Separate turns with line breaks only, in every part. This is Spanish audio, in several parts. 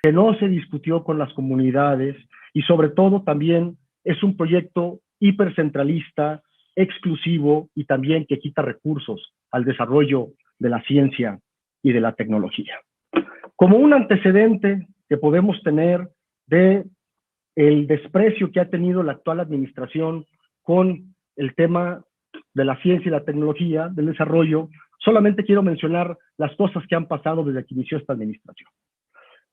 que no se discutió con las comunidades y sobre todo también es un proyecto hipercentralista, exclusivo y también que quita recursos al desarrollo de la ciencia y de la tecnología. Como un antecedente que podemos tener de el desprecio que ha tenido la actual administración con el tema de la ciencia y la tecnología, del desarrollo, solamente quiero mencionar las cosas que han pasado desde que inició esta administración.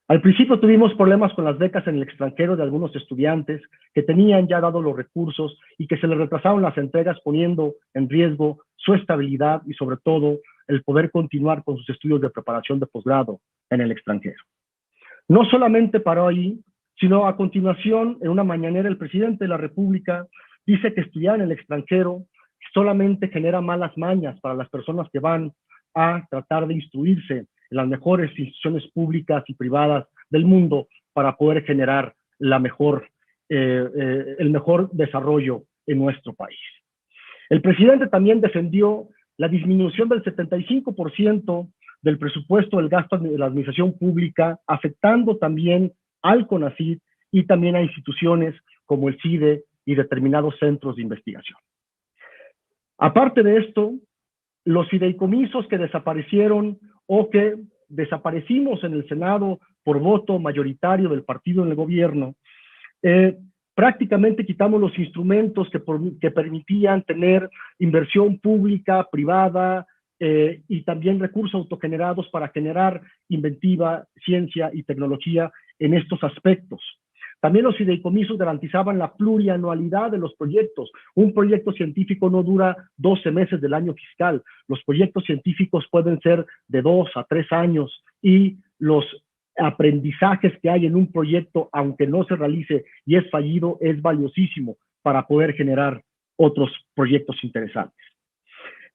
Al principio tuvimos problemas con las becas en el extranjero de algunos estudiantes que tenían ya dado los recursos y que se les retrasaron las entregas poniendo en riesgo su estabilidad y sobre todo el poder continuar con sus estudios de preparación de posgrado en el extranjero. No solamente paró ahí, sino a continuación, en una mañanera, el presidente de la República dice que estudiar en el extranjero solamente genera malas mañas para las personas que van a tratar de instruirse en las mejores instituciones públicas y privadas del mundo para poder generar el mejor desarrollo en nuestro país. El presidente también defendió la disminución del 75% del presupuesto del gasto de la administración pública, afectando también al CONACYT y también a instituciones como el CIDE y determinados centros de investigación. Aparte de esto, los fideicomisos que desaparecieron o que desaparecimos en el Senado por voto mayoritario del partido en el gobierno, prácticamente quitamos los instrumentos que permitían tener inversión pública, privada, y también recursos autogenerados para generar inventiva, ciencia y tecnología en estos aspectos. También los fideicomisos garantizaban la plurianualidad de los proyectos. Un proyecto científico no dura 12 meses del año fiscal. Los proyectos científicos pueden ser de 2 a 3 años y los aprendizajes que hay en un proyecto, aunque no se realice y es fallido, es valiosísimo para poder generar otros proyectos interesantes.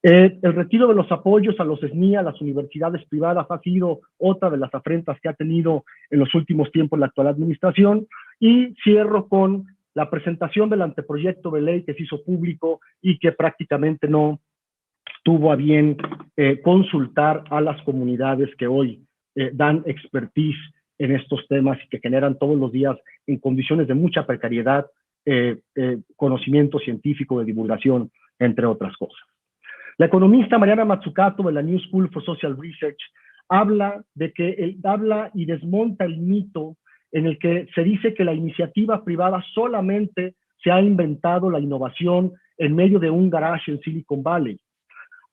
El retiro de los apoyos a los SNI, a las universidades privadas, ha sido otra de las afrentas que ha tenido en los últimos tiempos la actual administración. Y cierro con la presentación del anteproyecto de ley que se hizo público y que prácticamente no tuvo a bien consultar a las comunidades que hoy dan expertise en estos temas y que generan todos los días en condiciones de mucha precariedad conocimiento científico de divulgación, entre otras cosas. La economista Mariana Mazzucato de la New School for Social Research habla y desmonta el mito en el que se dice que la iniciativa privada solamente se ha inventado la innovación en medio de un garage en Silicon Valley.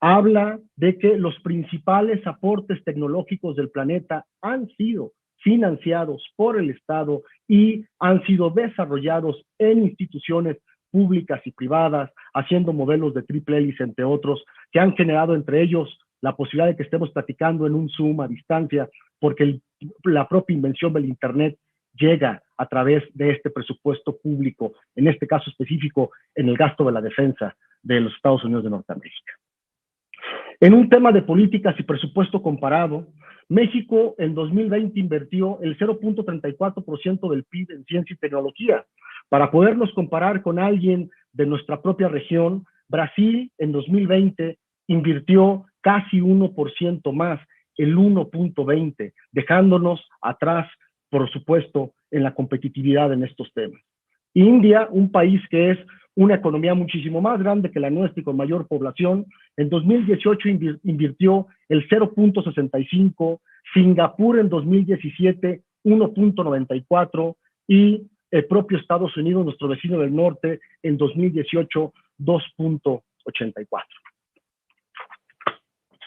Habla de que los principales aportes tecnológicos del planeta han sido financiados por el Estado y han sido desarrollados en instituciones públicas y privadas, haciendo modelos de triple hélice, entre otros, que han generado entre ellos la posibilidad de que estemos platicando en un Zoom a distancia, porque la propia invención del Internet llega a través de este presupuesto público, en este caso específico, en el gasto de la defensa de los Estados Unidos de Norteamérica. En un tema de políticas y presupuesto comparado, México en 2020 invirtió el 0.34% del PIB en ciencia y tecnología. Para podernos comparar con alguien de nuestra propia región, Brasil en 2020 invirtió casi 1% más, el 1.20, dejándonos atrás, por supuesto, en la competitividad en estos temas. India, un país que es una economía muchísimo más grande que la nuestra y con mayor población, en 2018 invirtió el 0.65, Singapur en 2017 1.94 y el propio Estados Unidos, nuestro vecino del norte, en 2018 2.84.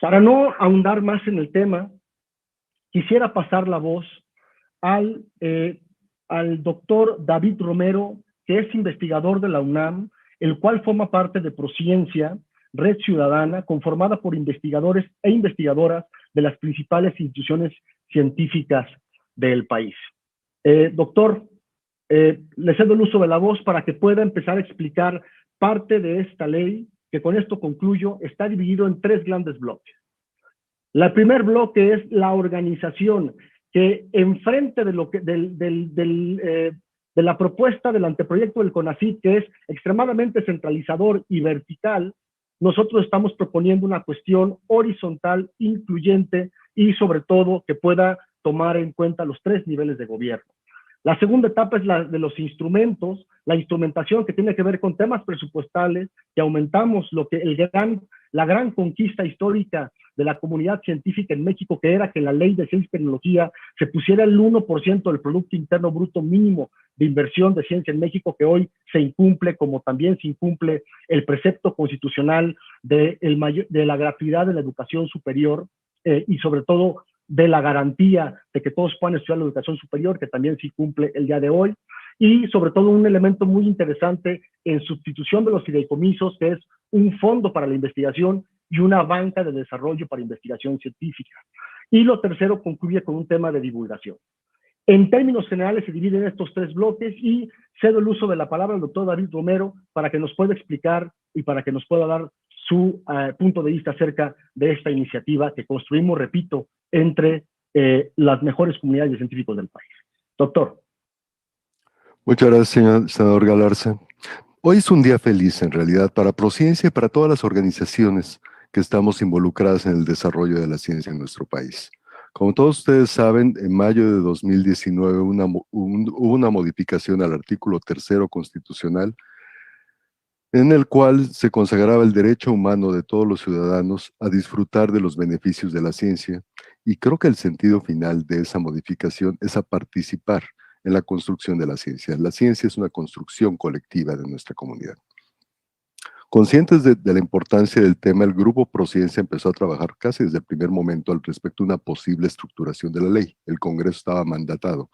Para no ahondar más en el tema, quisiera pasar la voz al doctor David Romero, que es investigador de la UNAM, el cual forma parte de Prociencia, Red Ciudadana, conformada por investigadores e investigadoras de las principales instituciones científicas del país. Doctor, le cedo el uso de la voz para que pueda empezar a explicar parte de esta ley, que con esto concluyo, está dividido en 3 grandes bloques. El primer bloque es la organización, que enfrente de la propuesta del anteproyecto del CONACYT, que es extremadamente centralizador y vertical, nosotros estamos proponiendo una cuestión horizontal, incluyente y sobre todo que pueda tomar en cuenta los 3 niveles de gobierno. La segunda etapa es la de los instrumentos, la instrumentación que tiene que ver con temas presupuestales, que aumentamos la gran conquista histórica de la comunidad científica en México, que era que en la ley de ciencia y tecnología se pusiera el 1% del Producto Interno Bruto mínimo de inversión de ciencia en México, que hoy se incumple, como también se incumple el precepto constitucional de la gratuidad de la educación superior, y sobre todo de la garantía de que todos puedan estudiar la educación superior, que también se cumple el día de hoy, y sobre todo un elemento muy interesante en sustitución de los fideicomisos, que es un fondo para la investigación y una banca de desarrollo para investigación científica. Y lo tercero concluye con un tema de divulgación. En términos generales se dividen estos 3 bloques y cedo el uso de la palabra al doctor David Romero para que nos pueda explicar y para que nos pueda dar su punto de vista acerca de esta iniciativa que construimos, repito, entre las mejores comunidades de científicos del país. Doctor.
Muchas gracias, senador Galarza. Hoy es un día feliz, en realidad, para Prociencia y para todas las organizaciones que estamos involucradas en el desarrollo de la ciencia en nuestro país. Como todos ustedes saben, en mayo de 2019 hubo una modificación al artículo 3º constitucional en el cual se consagraba el derecho humano de todos los ciudadanos a disfrutar de los beneficios de la ciencia, y creo que el sentido final de esa modificación es a participar en la construcción de la ciencia. La ciencia es una construcción colectiva de nuestra comunidad. Conscientes de la importancia del tema, el Grupo Prociencia empezó a trabajar casi desde el primer momento al respecto de una posible estructuración de la ley. El Congreso estaba mandatado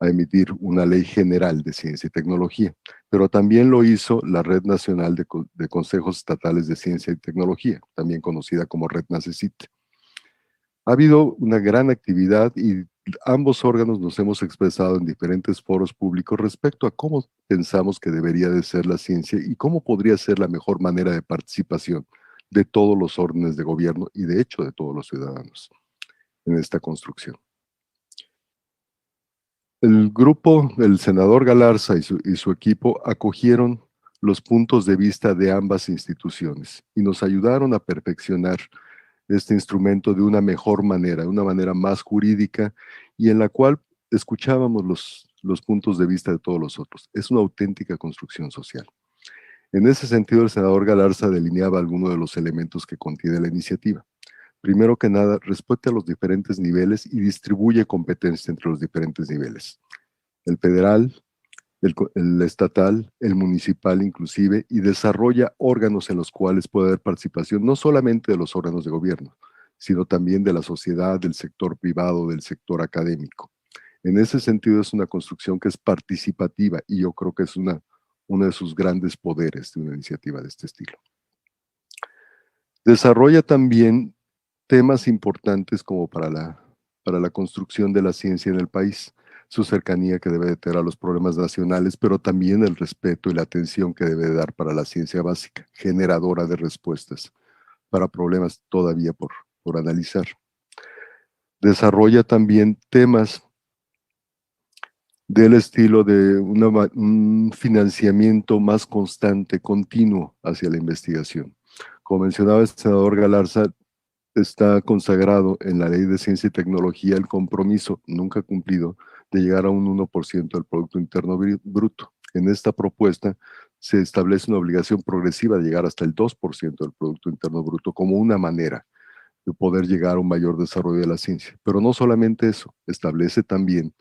a emitir una ley general de ciencia y tecnología, pero también lo hizo la Red Nacional de Consejos Estatales de Ciencia y Tecnología, también conocida como Red NACECIT. Ha habido una gran actividad y ambos órganos nos hemos expresado en diferentes foros públicos respecto a cómo pensamos que debería de ser la ciencia y cómo podría ser la mejor manera de participación de todos los órdenes de gobierno y de hecho de todos los ciudadanos en esta construcción. El grupo, el senador Galarza y su equipo acogieron los puntos de vista de ambas instituciones y nos ayudaron a perfeccionar este instrumento de una mejor manera, de una manera más jurídica y en la cual escuchábamos los puntos de vista de todos los otros. Es una auténtica construcción social. En ese sentido, el senador Galarza delineaba algunos de los elementos que contiene la iniciativa. Primero que nada, respeta los diferentes niveles y distribuye competencias entre los diferentes niveles. El federal, el estatal, el municipal inclusive, y desarrolla órganos en los cuales puede haber participación no solamente de los órganos de gobierno, sino también de la sociedad, del sector privado, del sector académico. En ese sentido es una construcción que es participativa y yo creo que es uno de sus grandes poderes de una iniciativa de este estilo. Desarrolla también temas importantes como para la construcción de la ciencia en el país, su cercanía que debe de tener a los problemas nacionales, pero también el respeto y la atención que debe de dar para la ciencia básica, generadora de respuestas para problemas todavía por analizar. Desarrolla también temas del estilo de un financiamiento más constante, continuo hacia la investigación. Como mencionaba el senador Galarza, está consagrado en la Ley de Ciencia y Tecnología el compromiso, nunca cumplido, de llegar a un 1% del Producto Interno Bruto. En esta propuesta se establece una obligación progresiva de llegar hasta el 2% del Producto Interno Bruto como una manera de poder llegar a un mayor desarrollo de la ciencia. Pero no solamente eso, establece también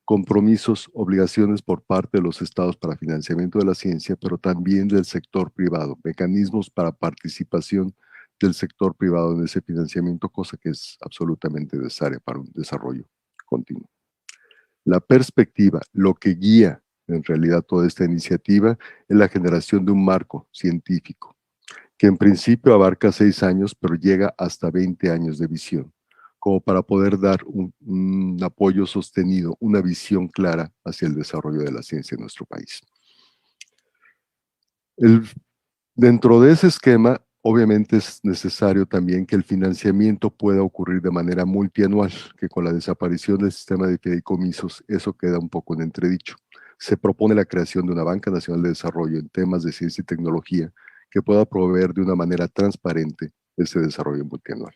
compromisos, obligaciones por parte de los estados para financiamiento de la ciencia, pero también del sector privado, mecanismos para participación del sector privado en ese financiamiento, cosa que es absolutamente necesaria para un desarrollo continuo. La perspectiva, lo que guía en realidad toda esta iniciativa, es la generación de un marco científico, que en principio abarca 6 años, pero llega hasta 20 años de visión, como para poder dar un apoyo sostenido, una visión clara hacia el desarrollo de la ciencia en nuestro país. Dentro de ese esquema, obviamente es necesario también que el financiamiento pueda ocurrir de manera multianual, que con la desaparición del sistema de fideicomisos eso queda un poco en entredicho. Se propone la creación de una Banca Nacional de Desarrollo en temas de ciencia y tecnología que pueda proveer de una manera transparente ese desarrollo multianual.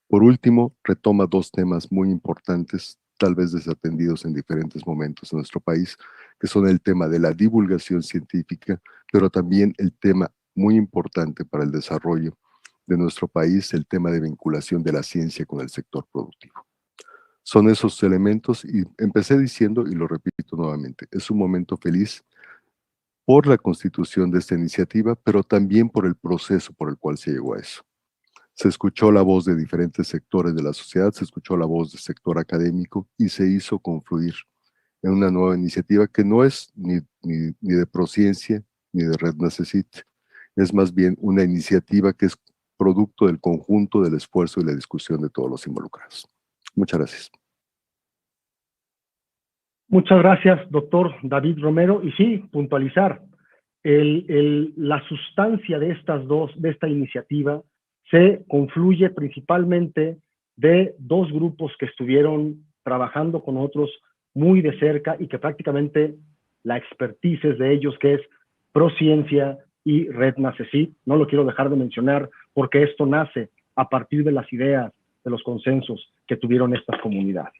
Por último, retoma dos temas muy importantes, tal vez desatendidos en diferentes momentos en nuestro país, que son el tema de la divulgación científica, pero también el tema muy importante para el desarrollo de nuestro país, el tema de vinculación de la ciencia con el sector productivo. Son esos elementos y empecé diciendo, y lo repito nuevamente, es un momento feliz por la constitución de esta iniciativa, pero también por el proceso por el cual se llegó a eso. Se escuchó la voz de diferentes sectores de la sociedad, se escuchó la voz del sector académico y se hizo confluir en una nueva iniciativa que no es ni de Prociencia ni de Red Nacecit, es más bien una iniciativa que es producto del conjunto del esfuerzo y la discusión de todos los involucrados. Muchas gracias.
Muchas gracias, doctor David Romero. Y sí, puntualizar, la sustancia de esta iniciativa se confluye principalmente de dos grupos que estuvieron trabajando con otros muy de cerca y que prácticamente la expertise es de ellos, que es Prociencia y Red Nacecit. No lo quiero dejar de mencionar porque esto nace a partir de las ideas, de los consensos que tuvieron estas comunidades.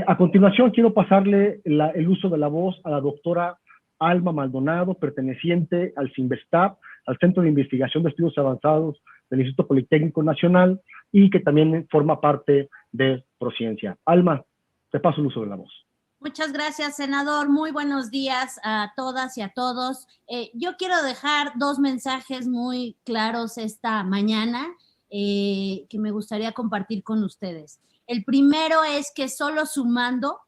A continuación, quiero pasarle el uso de la voz a la doctora Alma Maldonado, perteneciente al CINVESTAP, al Centro de Investigación de Estudios Avanzados del Instituto Politécnico Nacional, y que también forma parte de Prociencia. Alma, te paso el uso de la voz.
Muchas gracias, senador. Muy buenos días a todas y a todos. Yo quiero dejar dos mensajes muy claros esta mañana que me gustaría compartir con ustedes. El primero es que solo sumando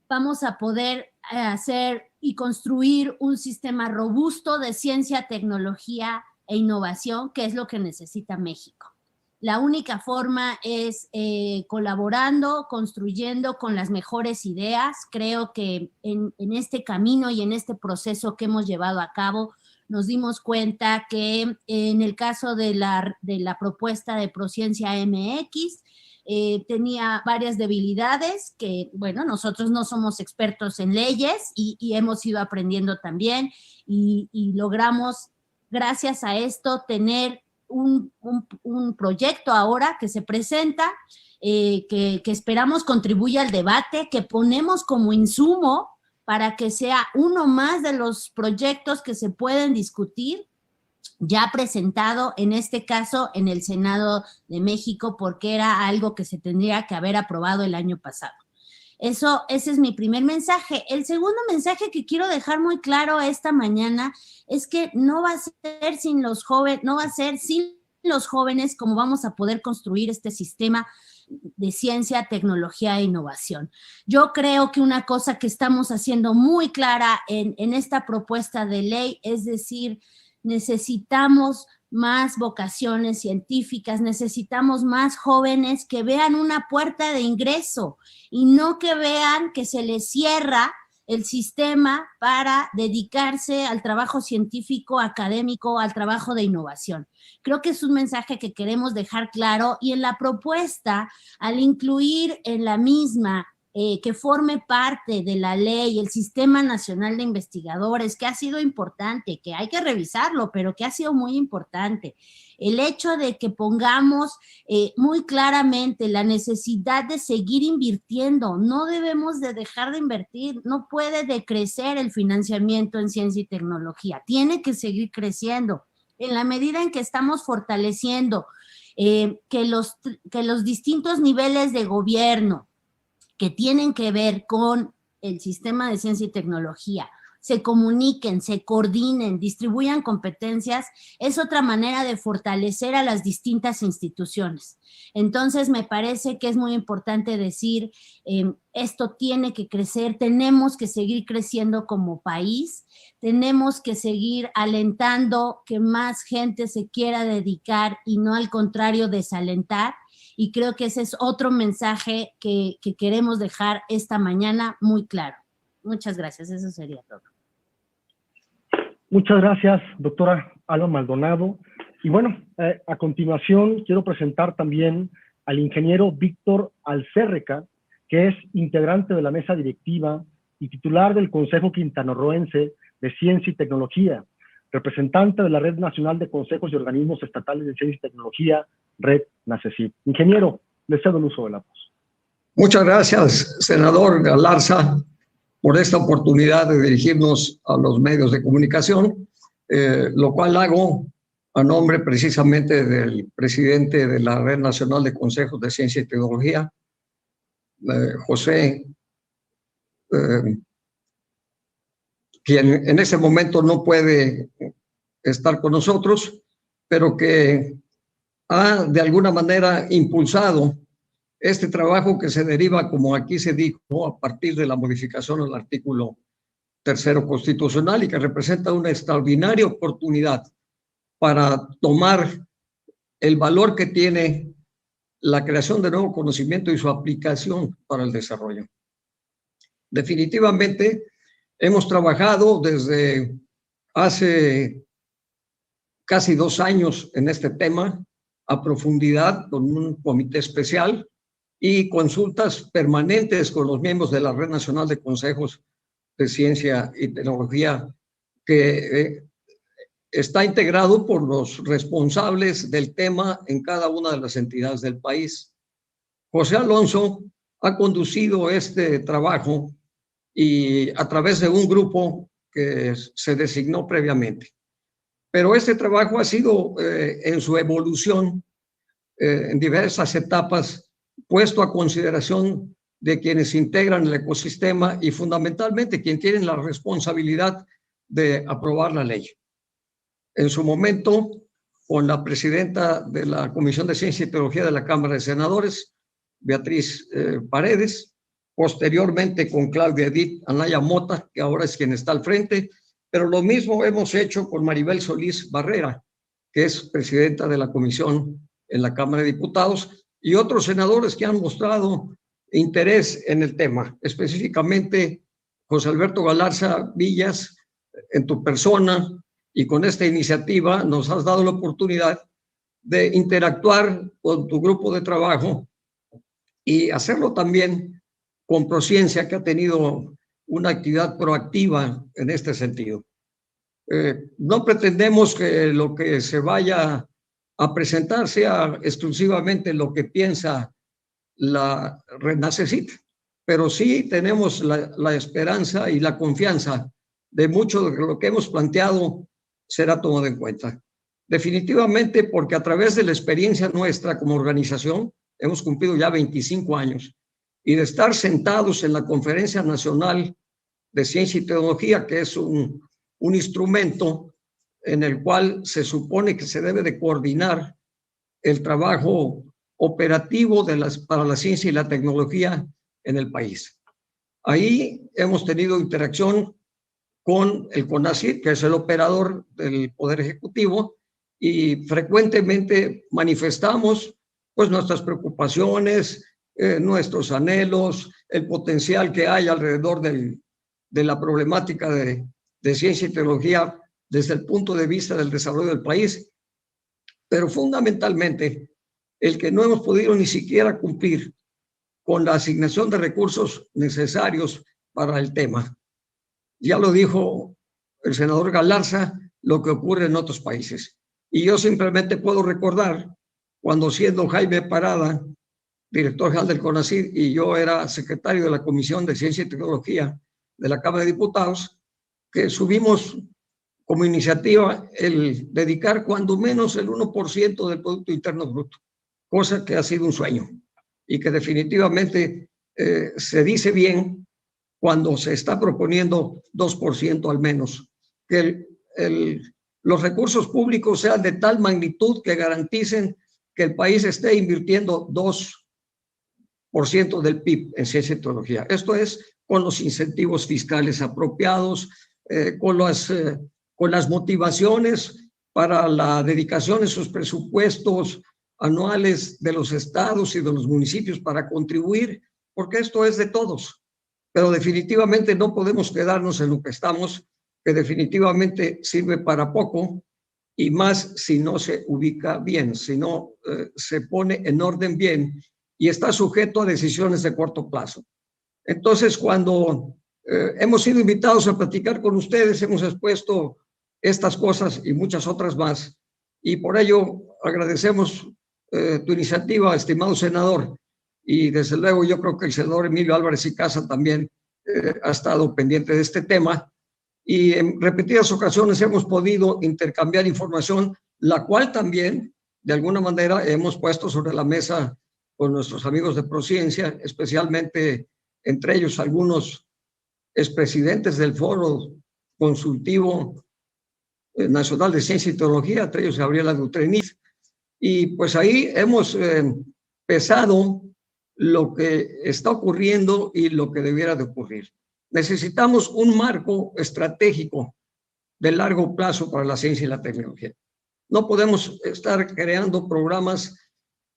vamos a poder hacer y construir un sistema robusto de ciencia, tecnología e innovación, que es lo que necesita México. La única forma es colaborando, construyendo con las mejores ideas. Creo que en este camino y en este proceso que hemos llevado a cabo, nos dimos cuenta que en el caso de la propuesta de Prociencia MX, tenía varias debilidades que, bueno, nosotros no somos expertos en leyes y hemos ido aprendiendo también y logramos, gracias a esto, tener un proyecto ahora que se presenta, que esperamos contribuya al debate, que ponemos como insumo para que sea uno más de los proyectos que se pueden discutir, ya presentado, en este caso, en el Senado de México, porque era algo que se tendría que haber aprobado el año pasado. Ese es mi primer mensaje. El segundo mensaje que quiero dejar muy claro esta mañana es que no va a ser sin los jóvenes, no va a ser sin los jóvenes como vamos a poder construir este sistema de ciencia, tecnología e innovación. Yo creo que una cosa que estamos haciendo muy clara en esta propuesta de ley, es decir, necesitamos más vocaciones científicas, necesitamos más jóvenes que vean una puerta de ingreso y no que vean que se les cierra el sistema para dedicarse al trabajo científico, académico, al trabajo de innovación. Creo que es un mensaje que queremos dejar claro, y en la propuesta, al incluir en la misma que forme parte de la ley el Sistema Nacional de Investigadores, que ha sido importante, que hay que revisarlo, pero que ha sido muy importante. El hecho de que pongamos muy claramente la necesidad de seguir invirtiendo, no debemos de dejar de invertir, no puede decrecer el financiamiento en ciencia y tecnología, tiene que seguir creciendo. En la medida en que estamos fortaleciendo que los distintos niveles de gobierno que tienen que ver con el sistema de ciencia y tecnología se comuniquen, se coordinen, distribuyan competencias, es otra manera de fortalecer a las distintas instituciones. Entonces, me parece que es muy importante decir, esto tiene que crecer, tenemos que seguir creciendo como país, tenemos que seguir alentando que más gente se quiera dedicar y no al contrario desalentar. Y creo que ese es otro mensaje que queremos dejar esta mañana muy claro. Muchas gracias, eso sería todo.
Muchas gracias, doctora Alma Maldonado. Y bueno, a continuación quiero presentar también al ingeniero Víctor Alcérreca, que es integrante de la mesa directiva y titular del Consejo Quintanarroense de Ciencia y Tecnología, representante de la Red Nacional de Consejos y Organismos Estatales de Ciencia y Tecnología, Red NACECIT. Ingeniero, le cedo el uso de la voz.
Muchas gracias, senador Galarza, por esta oportunidad de dirigirnos a los medios de comunicación, lo cual hago a nombre precisamente del presidente de la Red Nacional de Consejos de Ciencia y Tecnología, José, quien en ese momento no puede estar con nosotros, pero que ha de alguna manera impulsado este trabajo que se deriva, como aquí se dijo, a partir de la modificación al artículo 3º constitucional y que representa una extraordinaria oportunidad para tomar el valor que tiene la creación de nuevo conocimiento y su aplicación para el desarrollo. Definitivamente hemos trabajado desde hace casi 2 años en este tema a profundidad con un comité especial y consultas permanentes con los miembros de la Red Nacional de Consejos de Ciencia y Tecnología, que está integrado por los responsables del tema en cada una de las entidades del país. José Alonso ha conducido este trabajo y a través de un grupo que se designó previamente. Pero este trabajo ha sido en su evolución en diversas etapas puesto a consideración de quienes integran el ecosistema y fundamentalmente quienes tienen la responsabilidad de aprobar la ley. En su momento, con la presidenta de la Comisión de Ciencia y Tecnología de la Cámara de Senadores, Beatriz Paredes, posteriormente con Claudia Edith Anaya Mota, que ahora es quien está al frente, pero lo mismo hemos hecho con Maribel Solís Barrera, que es presidenta de la Comisión en la Cámara de Diputados, y otros senadores que han mostrado interés en el tema, específicamente José Alberto Galarza Villas, en tu persona, y con esta iniciativa nos has dado la oportunidad de interactuar con tu grupo de trabajo y hacerlo también con Prociencia, que ha tenido una actividad proactiva en este sentido. No pretendemos que lo que se vaya a presentar sea exclusivamente lo que piensa la Red NACECIT, pero sí tenemos la esperanza y la confianza de mucho de lo que hemos planteado será tomado en cuenta. Definitivamente porque a través de la experiencia nuestra como organización, hemos cumplido ya 25 años, y de estar sentados en la Conferencia Nacional de Ciencia y Tecnología, que es un instrumento en el cual se supone que se debe de coordinar el trabajo operativo para la ciencia y la tecnología en el país. Ahí hemos tenido interacción con el CONACYT, que es el operador del Poder Ejecutivo, y frecuentemente manifestamos pues nuestras preocupaciones, nuestros anhelos, el potencial que hay alrededor de la problemática de ciencia y tecnología desde el punto de vista del desarrollo del país, pero fundamentalmente el que no hemos podido ni siquiera cumplir con la asignación de recursos necesarios para el tema. Ya lo dijo el senador Galarza, lo que ocurre en otros países. Y yo simplemente puedo recordar cuando, siendo Jaime Parada, director general del CONACYT, y yo era secretario de la Comisión de Ciencia y Tecnología de la Cámara de Diputados, que subimos como iniciativa el dedicar cuando menos el 1% del Producto Interno Bruto, cosa que ha sido un sueño y que definitivamente se dice bien cuando se está proponiendo 2% al menos, que los recursos públicos sean de tal magnitud que garanticen que el país esté invirtiendo 2% del PIB en ciencia y tecnología. Esto es con los incentivos fiscales apropiados, con las motivaciones para la dedicación en sus presupuestos anuales de los estados y de los municipios para contribuir, porque esto es de todos. Pero definitivamente no podemos quedarnos en lo que estamos, que definitivamente sirve para poco, y más si no se ubica bien, si no se pone en orden bien y está sujeto a decisiones de corto plazo. Entonces, cuando hemos sido invitados a platicar con ustedes, hemos expuesto estas cosas y muchas otras más, y por ello agradecemos tu iniciativa, estimado senador, y desde luego yo creo que el senador Emilio Álvarez y Casa también ha estado pendiente de este tema, y en repetidas ocasiones hemos podido intercambiar información, la cual también, de alguna manera, hemos puesto sobre la mesa con nuestros amigos de Prociencia, especialmente entre ellos algunos expresidentes del Foro Consultivo Nacional de Ciencia y Tecnología, entre ellos Gabriela Dutreniz, y pues ahí hemos pesado lo que está ocurriendo y lo que debiera de ocurrir. Necesitamos un marco estratégico de largo plazo para la ciencia y la tecnología. No podemos estar creando programas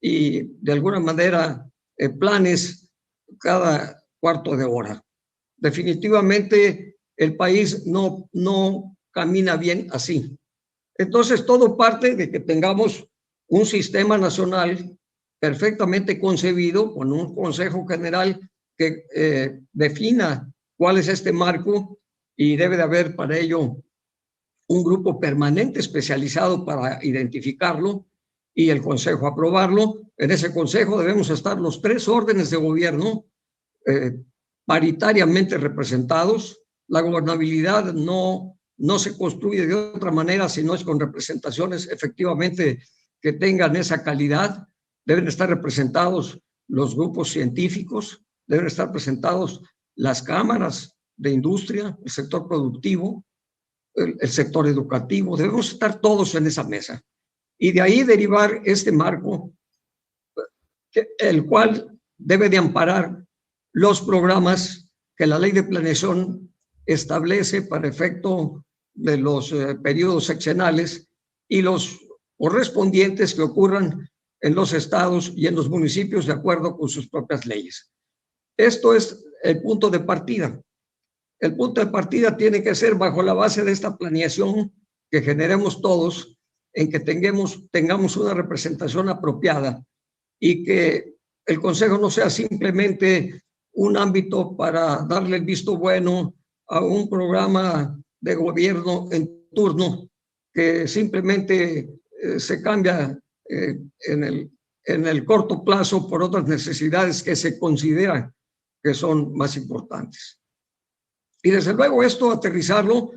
y de alguna manera planes cada cuarto de hora. Definitivamente el país no camina bien así. Entonces todo parte de que tengamos un sistema nacional perfectamente concebido con un Consejo General que defina cuál es este marco, y debe de haber para ello un grupo permanente especializado para identificarlo y el Consejo aprobarlo. En ese Consejo debemos estar los 3 órdenes de gobierno paritariamente representados. La gobernabilidad no se construye de otra manera si no es con representaciones efectivamente que tengan esa calidad. Deben estar representados los grupos científicos, deben estar representados las cámaras de industria, el sector productivo, el sector educativo. Debemos estar todos en esa mesa y de ahí derivar este marco, el cual debe de amparar los programas que la Ley de Planeación establece para efecto de los periodos sexenales y los correspondientes que ocurran en los estados y en los municipios de acuerdo con sus propias leyes. Esto es el punto de partida. El punto de partida tiene que ser bajo la base de esta planeación que generemos todos, en que tengamos una representación apropiada y que el Consejo no sea simplemente un ámbito para darle el visto bueno a un programa de gobierno en turno que simplemente se cambia en el corto plazo por otras necesidades que se consideran que son más importantes. Y desde luego esto aterrizarlo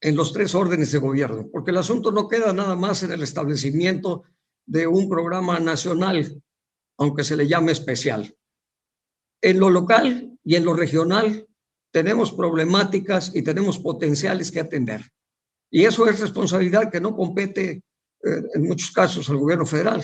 en los 3 órdenes de gobierno, porque el asunto no queda nada más en el establecimiento de un programa nacional, aunque se le llame especial. En lo local y en lo regional tenemos problemáticas y tenemos potenciales que atender. Y eso es responsabilidad que no compete en muchos casos al gobierno federal.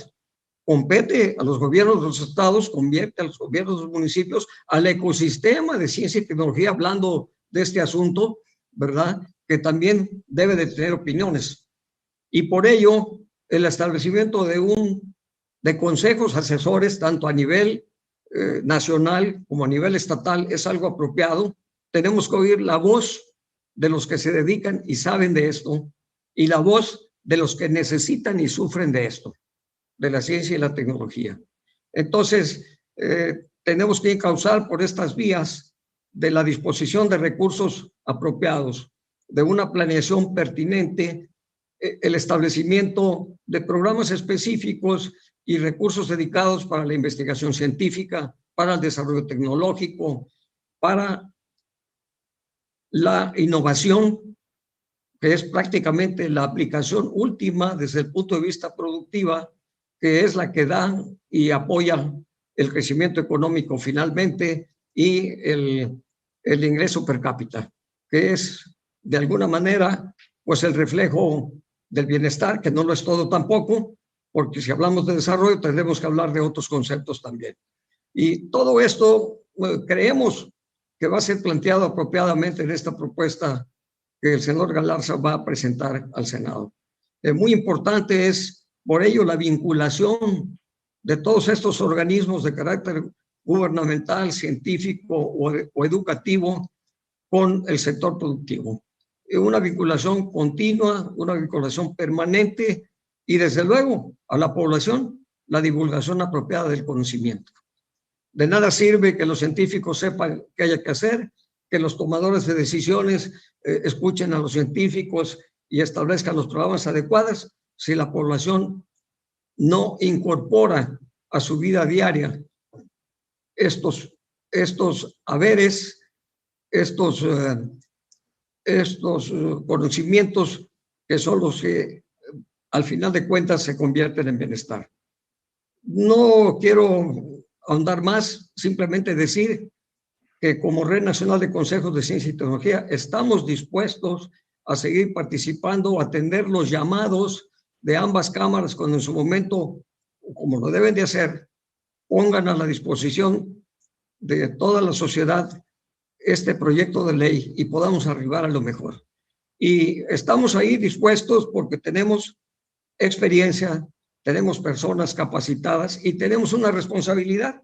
Compete a los gobiernos de los estados, compete a los gobiernos de los municipios, al ecosistema de ciencia y tecnología, hablando de este asunto, ¿verdad? Que también debe de tener opiniones. Y por ello, el establecimiento de consejos asesores, tanto a nivel nacional como a nivel estatal, es algo apropiado. Tenemos que oír la voz de los que se dedican y saben de esto, y la voz de los que necesitan y sufren de esto, de la ciencia y la tecnología. Entonces, tenemos que encauzar por estas vías de la disposición de recursos apropiados, de una planeación pertinente, el establecimiento de programas específicos y recursos dedicados para la investigación científica, para el desarrollo tecnológico, para la innovación, que es prácticamente la aplicación última desde el punto de vista productiva, que es la que da y apoya el crecimiento económico finalmente y el ingreso per cápita, que es de alguna manera pues el reflejo del bienestar, que no lo es todo tampoco, porque si hablamos de desarrollo tendremos que hablar de otros conceptos también. Y todo esto creemos que va a ser planteado apropiadamente en esta propuesta que el senador Galarza va a presentar al Senado. Muy importante es, por ello, la vinculación de todos estos organismos de carácter gubernamental, científico o educativo con el sector productivo. Una vinculación continua, una vinculación permanente y, desde luego, a la población, la divulgación apropiada del conocimiento. De nada sirve que los científicos sepan qué hay que hacer, que los tomadores de decisiones escuchen a los científicos y establezcan los programas adecuados, si la población no incorpora a su vida diaria estos haberes, estos conocimientos que son los que al final de cuentas se convierten en bienestar. No quiero ahondar más, simplemente decir que como Red Nacional de Consejos de Ciencia y Tecnología estamos dispuestos a seguir participando, a atender los llamados de ambas cámaras cuando en su momento, como lo deben de hacer, pongan a la disposición de toda la sociedad este proyecto de ley y podamos arribar a lo mejor. Y estamos ahí dispuestos porque tenemos experiencia, tenemos personas capacitadas y tenemos una responsabilidad.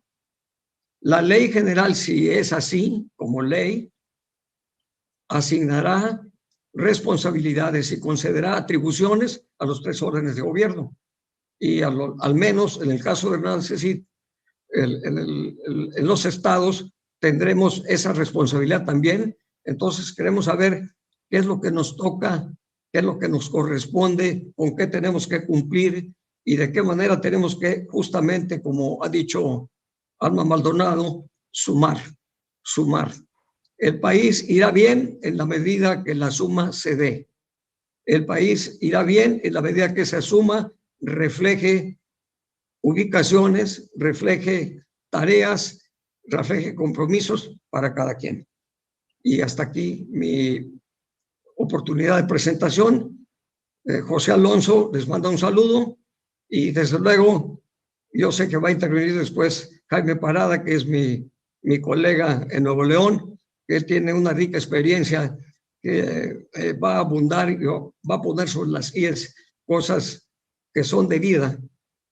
La ley general, si es así como ley, asignará responsabilidades y concederá atribuciones a los 3 órdenes de gobierno. Y al menos en el caso de Hernán Cecit, en los estados tendremos esa responsabilidad también. Entonces queremos saber qué es lo que nos toca, qué es lo que nos corresponde, con qué tenemos que cumplir y de qué manera tenemos que, justamente como ha dicho Alma Maldonado, sumar. El país irá bien en la medida que la suma se dé. El país irá bien en la medida que esa suma refleje ubicaciones, refleje tareas, refleje compromisos para cada quien. Y hasta aquí mi oportunidad de presentación. José Alonso les manda un saludo y desde luego yo sé que va a intervenir después Jaime Parada, que es mi colega en Nuevo León, que él tiene una rica experiencia que va a abundar y va a poner sobre las IES cosas que son de vida,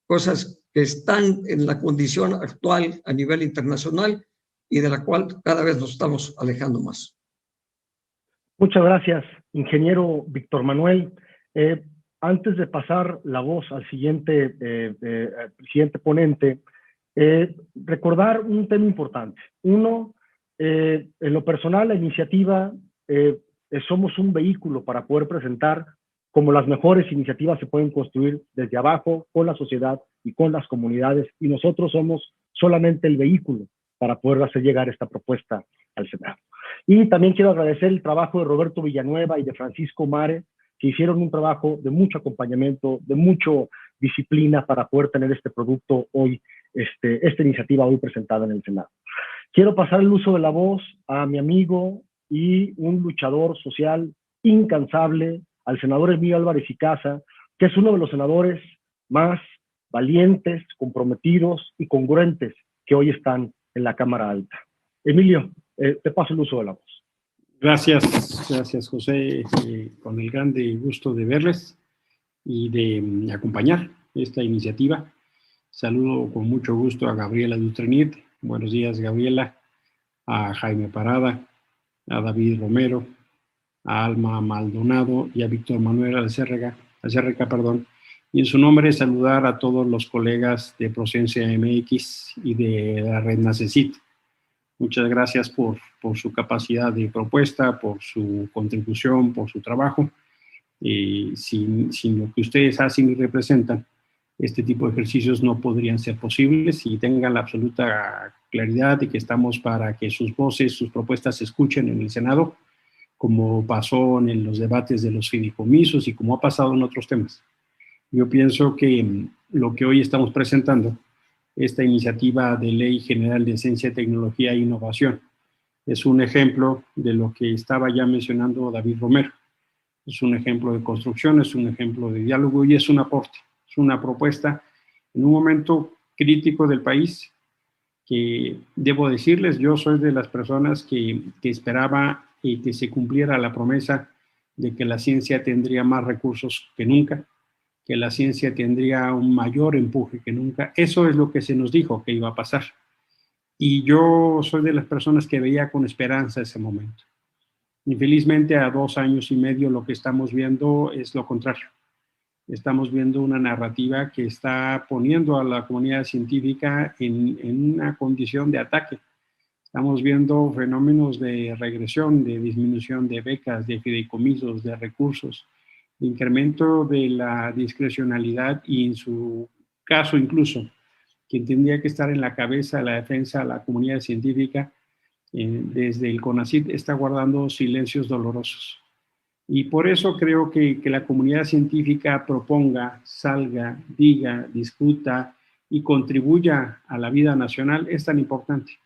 cosas que están en la condición actual a nivel internacional y de la cual cada vez nos estamos alejando más.
Muchas gracias, ingeniero Víctor Manuel. Antes de pasar la voz al siguiente ponente, recordar un tema importante. Uno, en lo personal, la iniciativa, somos un vehículo para poder presentar cómo las mejores iniciativas se pueden construir desde abajo, con la sociedad y con las comunidades, y nosotros somos solamente el vehículo para poder hacer llegar esta propuesta al Senado. Y también quiero agradecer el trabajo de Roberto Villanueva y de Francisco Mare, que hicieron un trabajo de mucho acompañamiento, de mucha disciplina para poder tener este producto hoy, esta iniciativa hoy presentada en el Senado. Quiero pasar el uso de la voz a mi amigo y un luchador social incansable, al senador Emilio Álvarez y Casa, que es uno de los senadores más valientes, comprometidos y congruentes que hoy están en la Cámara Alta. Emilio, te paso el uso de la voz.
Gracias José, con el grande gusto de verles y de acompañar esta iniciativa. Saludo con mucho gusto a Gabriela Dutrenit. Buenos días, Gabriela. A Jaime Parada, a David Romero, a Alma Maldonado y a Víctor Manuel Alcérreca, y en su nombre saludar a todos los colegas de Prociencia MX y de la Red Nacecit. Muchas gracias por su capacidad de propuesta, por su contribución, por su trabajo. Sin lo que ustedes hacen y representan, este tipo de ejercicios no podrían ser posibles, y tengan la absoluta claridad de que estamos para que sus voces, sus propuestas se escuchen en el Senado, como pasó en los debates de los fideicomisos y como ha pasado en otros temas. Yo pienso que lo que hoy estamos presentando, esta iniciativa de Ley General de Ciencia, Tecnología e Innovación, es un ejemplo de lo que estaba ya mencionando David Romero. Es un ejemplo de construcción, es un ejemplo de diálogo y es un aporte, es una propuesta en un momento crítico del país que, debo decirles, yo soy de las personas que esperaba que se cumpliera la promesa de que la ciencia tendría más recursos que nunca, que la ciencia tendría un mayor empuje que nunca. Eso es lo que se nos dijo que iba a pasar. Y yo soy de las personas que veía con esperanza ese momento. Infelizmente, a 2 años y medio lo que estamos viendo es lo contrario. Estamos viendo una narrativa que está poniendo a la comunidad científica en una condición de ataque. Estamos viendo fenómenos de regresión, de disminución de becas, de fideicomisos, de recursos, de incremento de la discrecionalidad y en su caso incluso, quien tendría que estar en la cabeza de la defensa de la comunidad científica, desde el CONACYT, está guardando silencios dolorosos. Y por eso creo que la comunidad científica proponga, salga, diga, discuta y contribuya a la vida nacional es tan importante.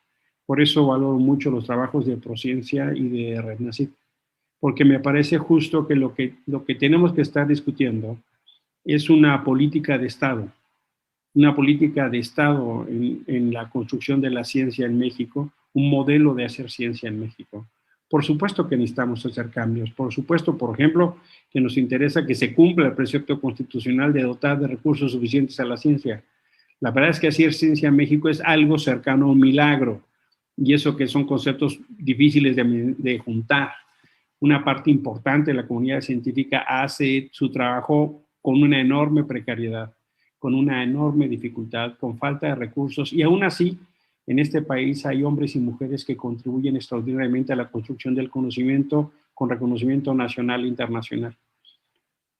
Por eso valoro mucho los trabajos de Prociencia y de RedNACYT, porque me parece justo que lo que tenemos que estar discutiendo es una política de Estado en la construcción de la ciencia en México, un modelo de hacer ciencia en México. Por supuesto que necesitamos hacer cambios. Por supuesto, por ejemplo, que nos interesa que se cumpla el precepto constitucional de dotar de recursos suficientes a la ciencia. La verdad es que hacer ciencia en México es algo cercano a un milagro. Y eso que son conceptos difíciles de juntar. Una parte importante de la comunidad científica hace su trabajo con una enorme precariedad, con una enorme dificultad, con falta de recursos, y aún así, en este país hay hombres y mujeres que contribuyen extraordinariamente a la construcción del conocimiento con reconocimiento nacional e internacional.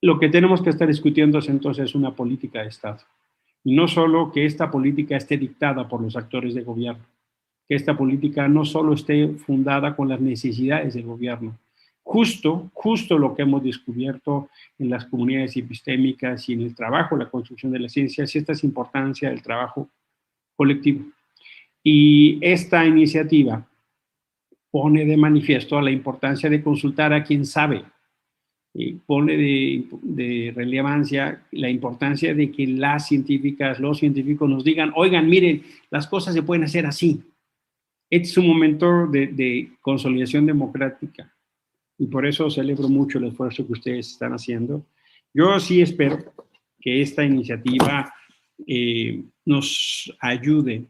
Lo que tenemos que estar discutiendo es entonces una política de Estado. Y no solo que esta política esté dictada por los actores de gobierno, que esta política no solo esté fundada con las necesidades del gobierno. Justo lo que hemos descubierto en las comunidades epistémicas y en el trabajo, la construcción de la ciencia, es esta importancia del trabajo colectivo. Y esta iniciativa pone de manifiesto la importancia de consultar a quien sabe, pone de relevancia la importancia de que las científicas, los científicos nos digan, oigan, miren, las cosas se pueden hacer así. Es un momento de consolidación democrática y por eso celebro mucho el esfuerzo que ustedes están haciendo. Yo sí espero que esta iniciativa nos ayude.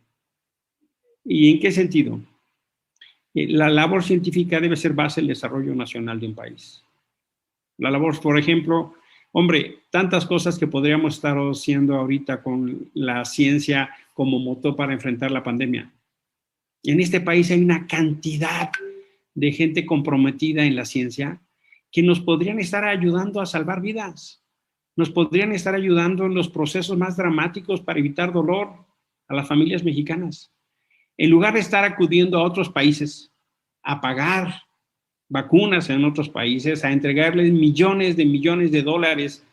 ¿Y en qué sentido? La labor científica debe ser base del desarrollo nacional de un país. La labor, por ejemplo, hombre, tantas cosas que podríamos estar haciendo ahorita con la ciencia como motor para enfrentar la pandemia. En este país hay una cantidad de gente comprometida en la ciencia que nos podrían estar ayudando a salvar vidas. Nos podrían estar ayudando en los procesos más dramáticos para evitar dolor a las familias mexicanas. En lugar de estar acudiendo a otros países a pagar vacunas en otros países, a entregarles millones de dólares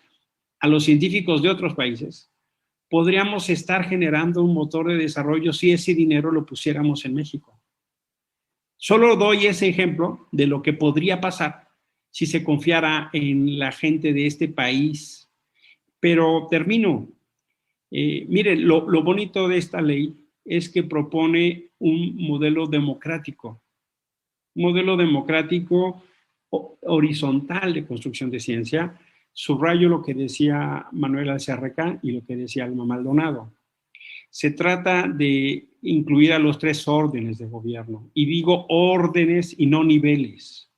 a los científicos de otros países, podríamos estar generando un motor de desarrollo si ese dinero lo pusiéramos en México. Solo doy ese ejemplo de lo que podría pasar si se confiara en la gente de este país. Pero termino. Miren, lo bonito de esta ley es que propone un modelo democrático horizontal de construcción de ciencia. Subrayo lo que decía Manuel Acerreca y lo que decía Alma Maldonado. Se trata de incluir a los 3 órdenes de gobierno, y digo órdenes y no niveles.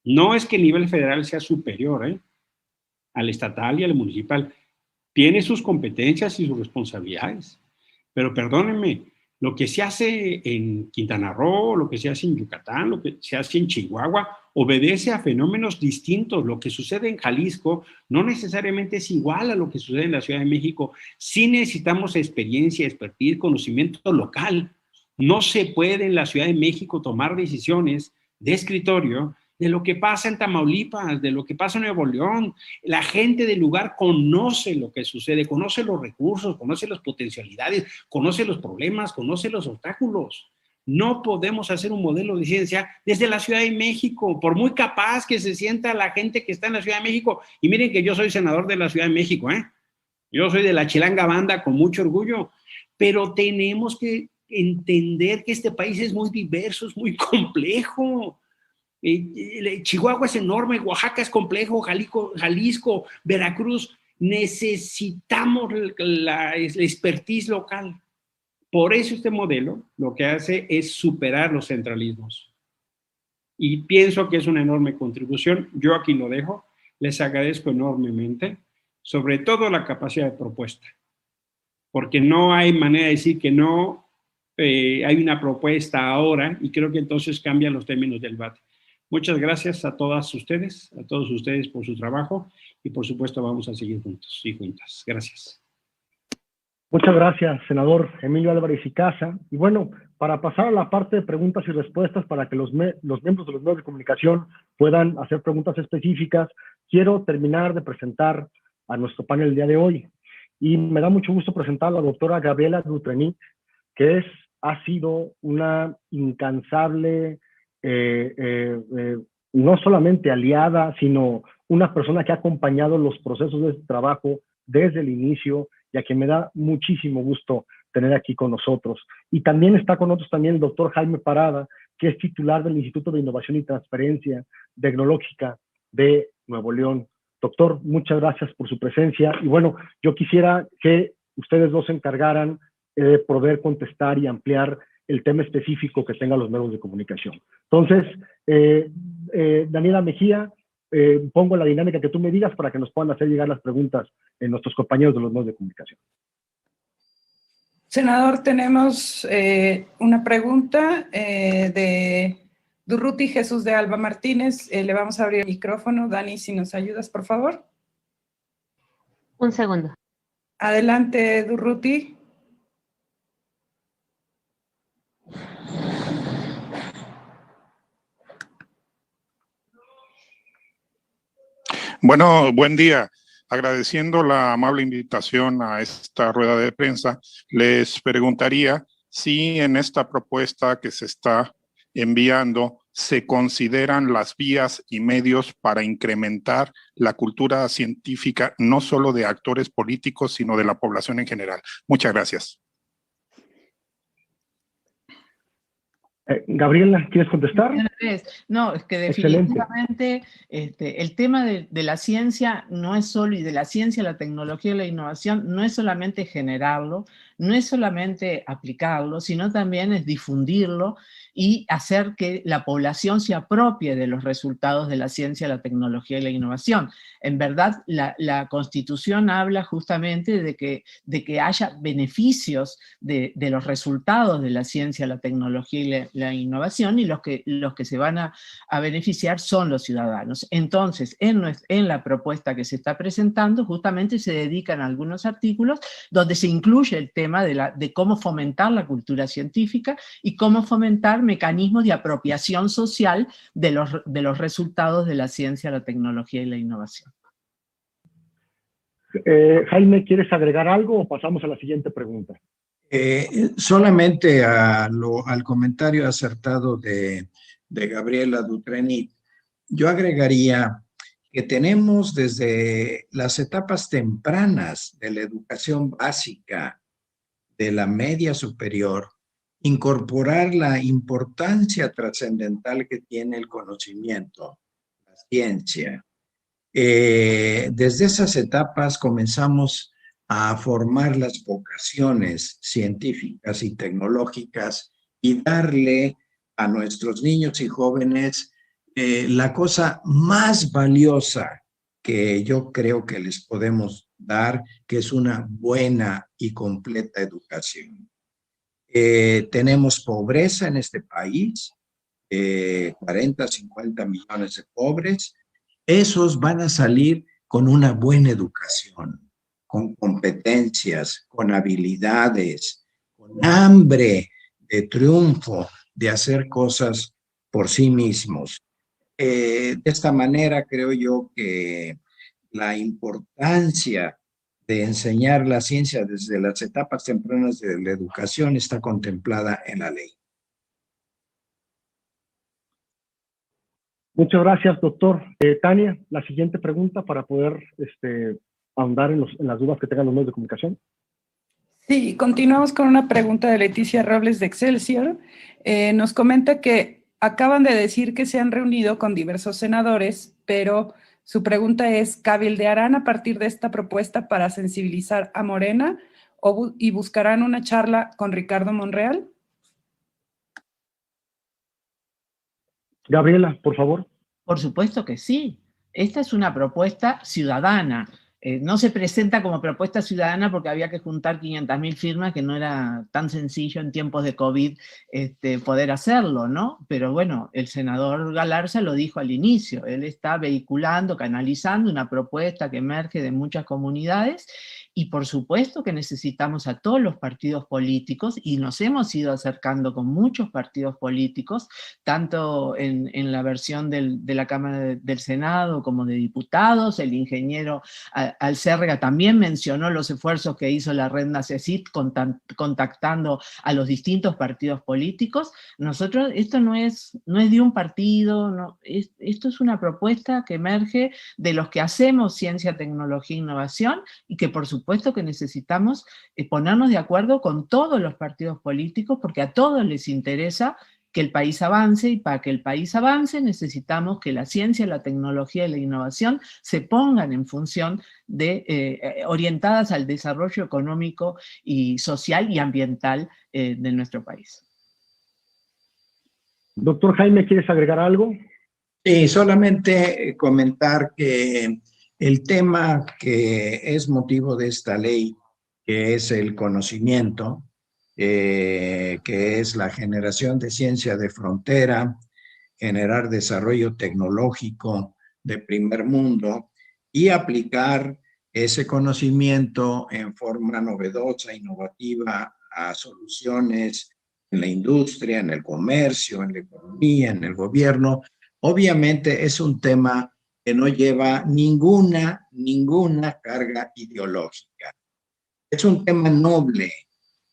No es que el nivel federal sea superior al estatal y al municipal. Tiene sus competencias y sus responsabilidades. Pero perdónenme, lo que se hace en Quintana Roo, lo que se hace en Yucatán, lo que se hace en Chihuahua, obedece a fenómenos distintos. Lo que sucede en Jalisco no necesariamente es igual a lo que sucede en la Ciudad de México. Sí necesitamos experiencia, expertise, conocimiento local. No se puede en la Ciudad de México tomar decisiones de escritorio de lo que pasa en Tamaulipas, de lo que pasa en Nuevo León. La gente del lugar conoce lo que sucede, conoce los recursos, conoce las potencialidades, conoce los problemas, conoce los obstáculos. No podemos hacer un modelo de ciencia desde la Ciudad de México, por muy capaz que se sienta la gente que está en la Ciudad de México. Y miren que yo soy senador de la Ciudad de México, Yo soy de la Chilanga Banda con mucho orgullo, pero tenemos que entender que este país es muy diverso, es muy complejo. Chihuahua es enorme, Oaxaca es complejo, Jalisco, Veracruz. Necesitamos la expertise local. Por eso este modelo lo que hace es superar los centralismos. Y pienso que es una enorme contribución. Yo aquí lo dejo. Les agradezco enormemente, sobre todo la capacidad de propuesta. Porque no hay manera de decir que no hay una propuesta ahora, y creo que entonces cambian los términos del debate. Muchas gracias a todos ustedes por su trabajo, y por supuesto vamos a seguir juntos y juntas. Gracias.
Muchas gracias, senador Emilio Álvarez y Casa. Y bueno, para pasar a la parte de preguntas y respuestas, para que los miembros de los medios de comunicación puedan hacer preguntas específicas, quiero terminar de presentar a nuestro panel el día de hoy. Y me da mucho gusto presentar a la doctora Gabriela Dutrenit, que ha sido una incansable, no solamente aliada, sino una persona que ha acompañado los procesos de este trabajo desde el inicio, y a quien me da muchísimo gusto tener aquí con nosotros. Y también está con nosotros también el doctor Jaime Parada, que es titular del Instituto de Innovación y Transferencia Tecnológica de Nuevo León. Doctor, muchas gracias por su presencia. Y bueno, yo quisiera que ustedes dos se encargaran de poder contestar y ampliar el tema específico que tengan los medios de comunicación. Entonces, Daniela Mejía, pongo la dinámica que tú me digas para que nos puedan hacer llegar las preguntas en nuestros compañeros de los medios de comunicación.
Senador, tenemos una pregunta de Durruti Jesús de Alba Martínez. Le vamos a abrir el micrófono. Dani, si nos ayudas, por favor.
Un segundo.
Adelante, Durruti.
Bueno, buen día. Agradeciendo la amable invitación a esta rueda de prensa, les preguntaría si en esta propuesta que se está enviando se consideran las vías y medios para incrementar la cultura científica, no solo de actores políticos, sino de la población en general. Muchas gracias.
Gabriela, ¿quieres contestar?
No, es que definitivamente el tema de la ciencia no es solo, y de la ciencia, la tecnología y la innovación, no es solamente generarlo, no es solamente aplicarlo, sino también es difundirlo y hacer que la población se apropie de los resultados de la ciencia, la tecnología y la innovación. En verdad, la Constitución habla justamente de que haya beneficios de los resultados de la ciencia, la tecnología y la innovación, y los que se van a beneficiar son los ciudadanos. Entonces, en la propuesta que se está presentando, justamente se dedican algunos artículos donde se incluye el tema de cómo fomentar la cultura científica y cómo fomentar mecanismos de apropiación social de los resultados de la ciencia, la tecnología y la innovación.
Jaime, ¿quieres agregar algo o pasamos a la siguiente pregunta?
Solamente al comentario acertado de Gabriela Dutrenit, yo agregaría que tenemos desde las etapas tempranas de la educación básica, de la media superior, incorporar la importancia trascendental que tiene el conocimiento, la ciencia. Desde esas etapas comenzamos a formar las vocaciones científicas y tecnológicas y darle a nuestros niños y jóvenes la cosa más valiosa que yo creo que les podemos dar, que es una buena y completa educación. Tenemos pobreza en este país, 40, 50 millones de pobres. Esos van a salir con una buena educación, con competencias, con habilidades, con hambre de triunfo, de hacer cosas por sí mismos. De esta manera creo yo que la importancia de enseñar la ciencia desde las etapas tempranas de la educación está contemplada en la ley.
Muchas gracias, doctor. Tania, la siguiente pregunta para poder ahondar en las dudas que tengan los medios de comunicación.
Sí, continuamos con una pregunta de Leticia Robles de Excelsior. Nos comenta que acaban de decir que se han reunido con diversos senadores, pero su pregunta es, ¿cabildearán a partir de esta propuesta para sensibilizar a Morena y buscarán una charla con Ricardo Monreal?
Gabriela, por favor.
Por supuesto que sí. Esta es una propuesta ciudadana. No se presenta como propuesta ciudadana porque había que juntar 500.000 firmas, que no era tan sencillo en tiempos de COVID poder hacerlo, ¿no? Pero bueno, el senador Galarza lo dijo al inicio, él está vehiculando, canalizando una propuesta que emerge de muchas comunidades Y por supuesto que necesitamos a todos los partidos políticos, y nos hemos ido acercando con muchos partidos políticos, tanto en la versión de la Cámara del Senado como de diputados. El ingeniero Alcérrega también mencionó los esfuerzos que hizo la Red Nacecit contactando a los distintos partidos políticos. Nosotros, esto no es de un partido, no, esto es una propuesta que emerge de los que hacemos ciencia, tecnología e innovación, y que por supuesto que necesitamos ponernos de acuerdo con todos los partidos políticos, porque a todos les interesa que el país avance, y para que el país avance necesitamos que la ciencia, la tecnología y la innovación se pongan en función de, orientadas al desarrollo económico y social y ambiental de nuestro país.
Doctor Jaime, ¿quieres agregar algo?
Sí, solamente comentar que el tema que es motivo de esta ley, que es el conocimiento, que es la generación de ciencia de frontera, generar desarrollo tecnológico de primer mundo y aplicar ese conocimiento en forma novedosa, innovativa, a soluciones en la industria, en el comercio, en la economía, en el gobierno. Obviamente es un tema que no lleva ninguna carga ideológica. Es un tema noble.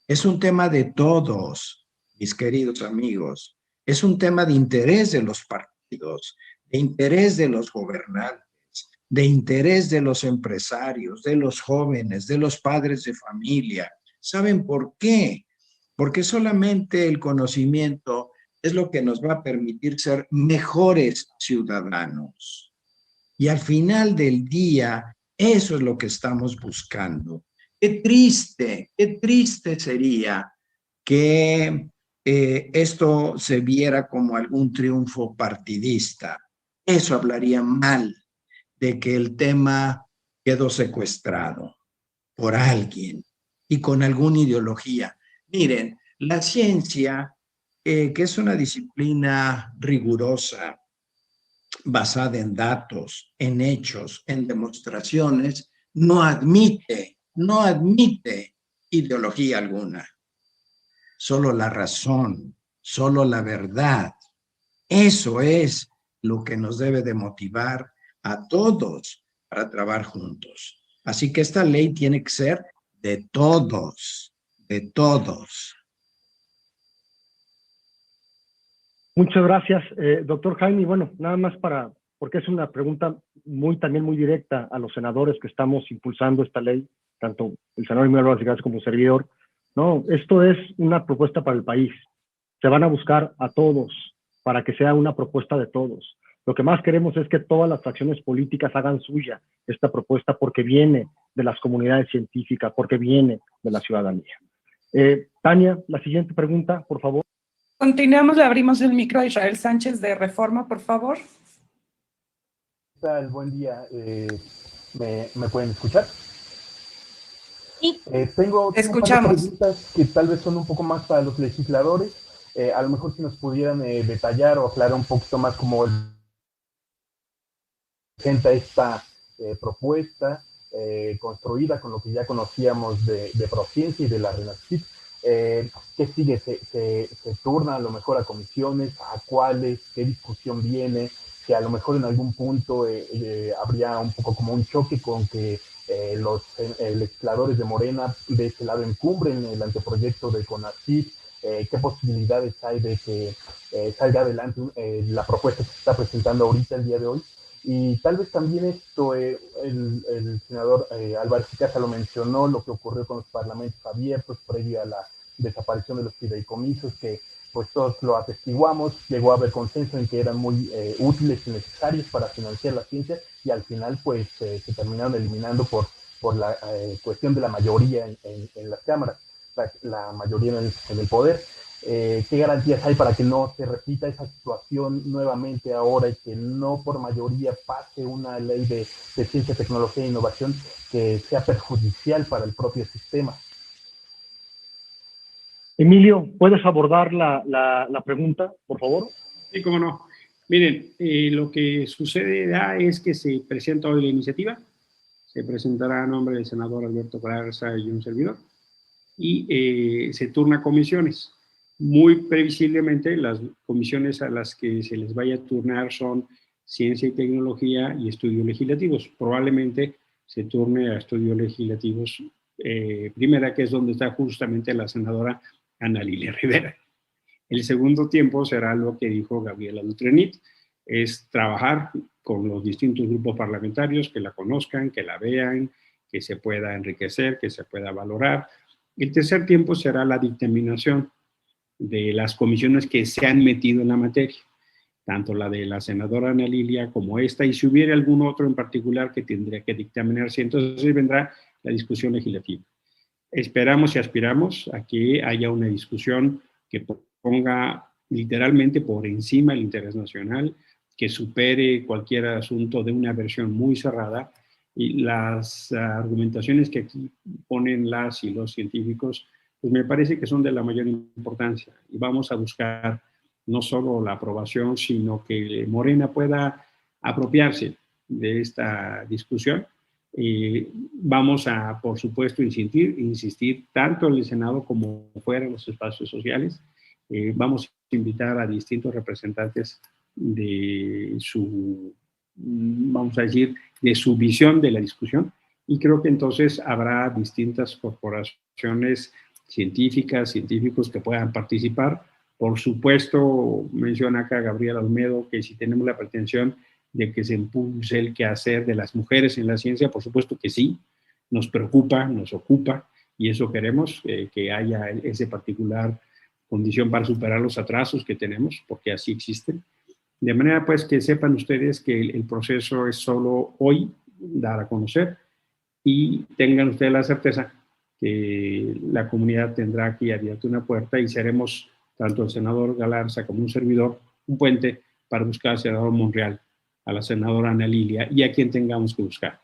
Es un tema de todos, mis queridos amigos. Es un tema de interés de los partidos, de interés de los gobernantes, de interés de los empresarios, de los jóvenes, de los padres de familia. ¿Saben por qué? Porque solamente el conocimiento es lo que nos va a permitir ser mejores ciudadanos. Y al final del día, eso es lo que estamos buscando. Qué triste sería que esto se viera como algún triunfo partidista. Eso hablaría mal de que el tema quedó secuestrado por alguien y con alguna ideología. Miren, la ciencia, que es una disciplina rigurosa, basada en datos, en hechos, en demostraciones, no admite ideología alguna. Solo la razón, solo la verdad. Eso es lo que nos debe de motivar a todos para trabajar juntos. Así que esta ley tiene que ser de todos, de todos.
Muchas gracias, doctor Jaime. Bueno, nada más porque es una pregunta también muy directa a los senadores que estamos impulsando esta ley, tanto el senador Emilio Álvarez García como servidor. No, esto es una propuesta para el país. Se van a buscar a todos para que sea una propuesta de todos. Lo que más queremos es que todas las fracciones políticas hagan suya esta propuesta, porque viene de las comunidades científicas, porque viene de la ciudadanía. Tania, la siguiente pregunta, por favor.
Continuamos, le abrimos el micro a Israel Sánchez de Reforma, por favor.
¿Qué tal? Buen día. ¿Me pueden escuchar?
Sí.
Tengo
Escuchamos.
preguntas que tal vez son un poco más para los legisladores. A lo mejor si nos pudieran detallar o aclarar un poquito más cómo presenta esta propuesta construida con lo que ya conocíamos de Prociencia y de la RENACYT. ¿Qué sigue? ¿Se turna a lo mejor a comisiones? ¿A cuáles? ¿Qué discusión viene? Que a lo mejor en algún punto habría un poco como un choque con que los legisladores de Morena de ese lado encumbren el anteproyecto de CONACYT. ¿Qué posibilidades hay de que salga adelante la propuesta que se está presentando ahorita el día de hoy? Y tal vez también esto, el senador Álvarez Casa lo mencionó, lo que ocurrió con los parlamentos abiertos previo a la desaparición de los fideicomisos, que pues todos lo atestiguamos, llegó a haber consenso en que eran muy útiles y necesarios para financiar la ciencia, y al final pues se terminaron eliminando por la cuestión de la mayoría en las cámaras, la mayoría en el poder. ¿Qué garantías hay para que no se repita esa situación nuevamente ahora y que no por mayoría pase una ley de ciencia, tecnología e innovación que sea perjudicial para el propio sistema?
Emilio, ¿puedes abordar la pregunta, por favor?
Sí, cómo no. Miren, lo que sucede es que se presenta hoy la iniciativa, se presentará a nombre del senador Alberto Garza y un servidor, y se turna comisiones. Muy previsiblemente, las comisiones a las que se les vaya a turnar son Ciencia y Tecnología y Estudios Legislativos. Probablemente se turne a Estudios Legislativos primera, que es donde está justamente la senadora Ana Lilia Rivera. El segundo tiempo será lo que dijo Gabriela Dutrenit, es trabajar con los distintos grupos parlamentarios, que la conozcan, que la vean, que se pueda enriquecer, que se pueda valorar. El tercer tiempo será la dictaminación de las comisiones que se han metido en la materia, tanto la de la senadora Ana Lilia como esta, y si hubiera algún otro en particular que tendría que dictaminarse, entonces vendrá la discusión legislativa. Esperamos y aspiramos a que haya una discusión que ponga literalmente por encima el interés nacional, que supere cualquier asunto de una versión muy cerrada, y las argumentaciones que aquí ponen las y los científicos, pues me parece que son de la mayor importancia, y vamos a buscar no solo la aprobación, sino que Morena pueda apropiarse de esta discusión. Vamos a, por supuesto, insistir tanto en el Senado como fuera en los espacios sociales. Vamos a invitar a distintos representantes de su, vamos a decir, de su visión de la discusión, y creo que entonces habrá distintas corporaciones científicas, científicos que puedan participar. Por supuesto, menciona acá Gabriela Olmedo que si tenemos la pretensión de que se impulse el quehacer de las mujeres en la ciencia, por supuesto que sí, nos preocupa, nos ocupa, y eso queremos, que haya esa particular condición para superar los atrasos que tenemos, porque así existen. De manera pues que sepan ustedes que el proceso es solo hoy dar a conocer, y tengan ustedes la certeza que la comunidad tendrá aquí abierta una puerta, y seremos, tanto el senador Galarza como un servidor, un puente para buscar al senador Monreal, a la senadora Ana Lilia y a quien tengamos que buscar,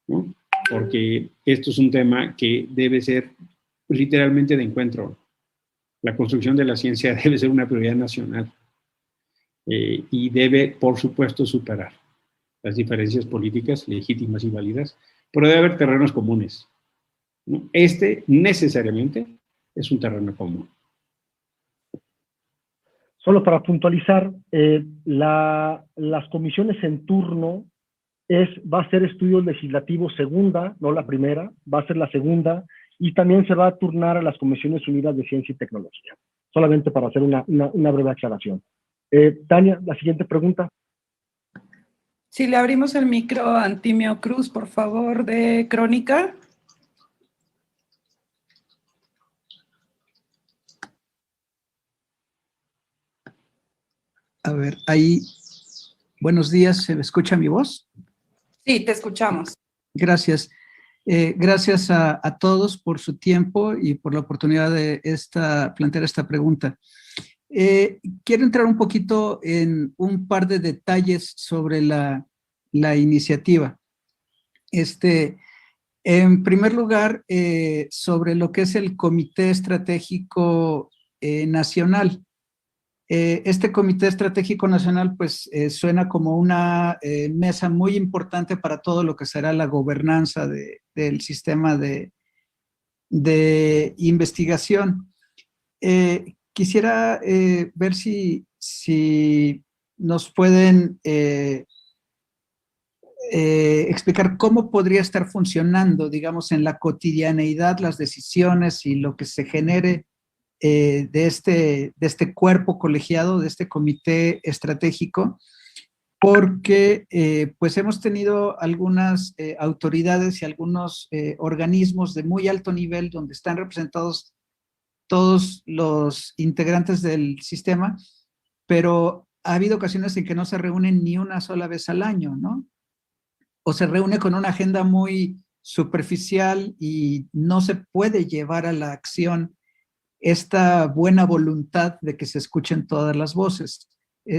¿no? Porque esto es un tema que debe ser literalmente de encuentro. La construcción de la ciencia debe ser una prioridad nacional, y debe, por supuesto, superar las diferencias políticas legítimas y válidas, pero debe haber terrenos comunes, ¿no? Este necesariamente es un terreno común.
Solo para puntualizar, las comisiones en turno va a ser Estudios Legislativos segunda, no la primera, va a ser la segunda, y también se va a turnar a las Comisiones Unidas de Ciencia y Tecnología. Solamente para hacer una breve aclaración. Tania, la siguiente pregunta.
Si le abrimos el micro a Antimio Cruz, por favor, de Crónica.
A ver, ahí, buenos días, ¿se me escucha mi voz?
Sí, te escuchamos.
Gracias. Gracias a todos por su tiempo y por la oportunidad de plantear esta pregunta. Quiero entrar un poquito en un par de detalles sobre la iniciativa. En primer lugar, sobre lo que es el Comité Estratégico Nacional. Este Comité Estratégico Nacional pues suena como una mesa muy importante para todo lo que será la gobernanza del sistema de investigación. Quisiera ver si nos pueden explicar cómo podría estar funcionando, digamos, en la cotidianeidad las decisiones y lo que se genere de este cuerpo colegiado, de este comité estratégico, porque pues hemos tenido algunas autoridades y algunos organismos de muy alto nivel donde están representados todos los integrantes del sistema, pero ha habido ocasiones en que no se reúnen ni una sola vez al año, ¿no? O se reúne con una agenda muy superficial y no se puede llevar a la acción esta buena voluntad de que se escuchen todas las voces.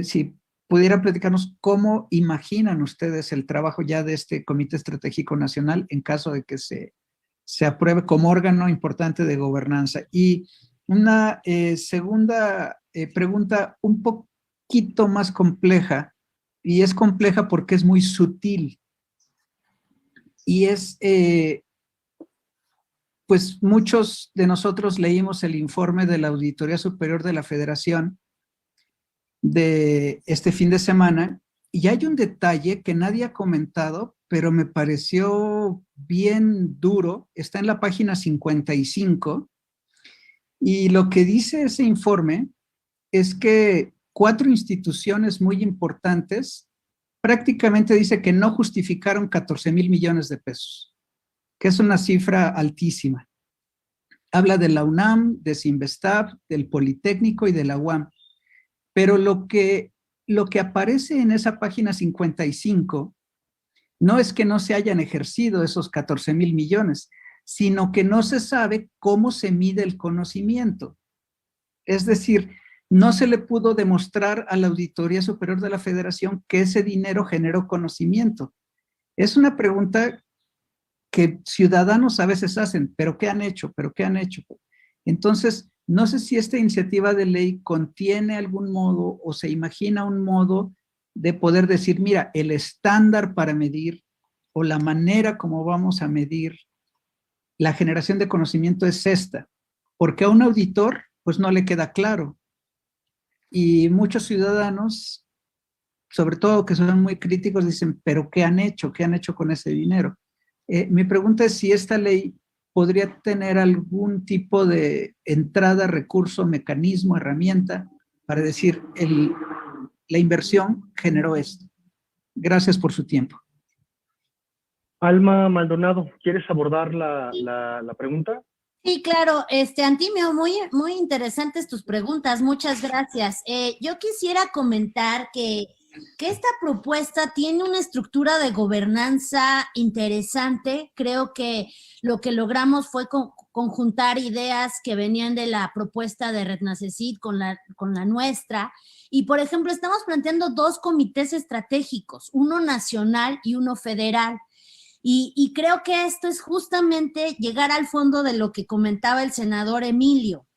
Si pudieran platicarnos cómo imaginan ustedes el trabajo ya de este Comité Estratégico Nacional en caso de que se apruebe como órgano importante de gobernanza. Y una segunda pregunta un poquito más compleja, y es compleja porque es muy sutil. y es, pues muchos de nosotros leímos el informe de la Auditoría Superior de la Federación de este fin de semana, y hay un detalle que nadie ha comentado, pero me pareció bien duro. Está en la página 55, y lo que dice ese informe es que 4 instituciones muy importantes prácticamente dice que no justificaron 14,000 millones de pesos, que es una cifra altísima. Habla de la UNAM, de Cinvestav, del Politécnico y de la UAM. Pero lo que aparece en esa página 55 no es que no se hayan ejercido esos 14,000 millones, sino que no se sabe cómo se mide el conocimiento. Es decir, no se le pudo demostrar a la Auditoría Superior de la Federación que ese dinero generó conocimiento. Es una pregunta que ciudadanos a veces hacen, ¿pero qué han hecho? ¿Pero qué han hecho? Entonces, no sé si esta iniciativa de ley contiene algún modo o se imagina un modo de poder decir, mira, el estándar para medir o la manera como vamos a medir la generación de conocimiento es esta, porque a un auditor pues no le queda claro. Y muchos ciudadanos, sobre todo que son muy críticos, dicen, ¿pero qué han hecho? ¿Qué han hecho con ese dinero? Mi pregunta es si esta ley podría tener algún tipo de entrada, recurso, mecanismo, herramienta para decir, la inversión generó esto. Gracias por su tiempo.
Alma Maldonado, ¿quieres abordar la pregunta?
Sí, claro, Antimio, muy interesantes tus preguntas, muchas gracias. Yo quisiera comentar que esta propuesta tiene una estructura de gobernanza interesante. Creo que lo que logramos fue conjuntar ideas que venían de la propuesta de Retnacecit con la nuestra. Y, por ejemplo, estamos planteando 2 comités estratégicos, uno nacional y uno federal. Y creo que esto es justamente llegar al fondo de lo que comentaba el senador Emilio,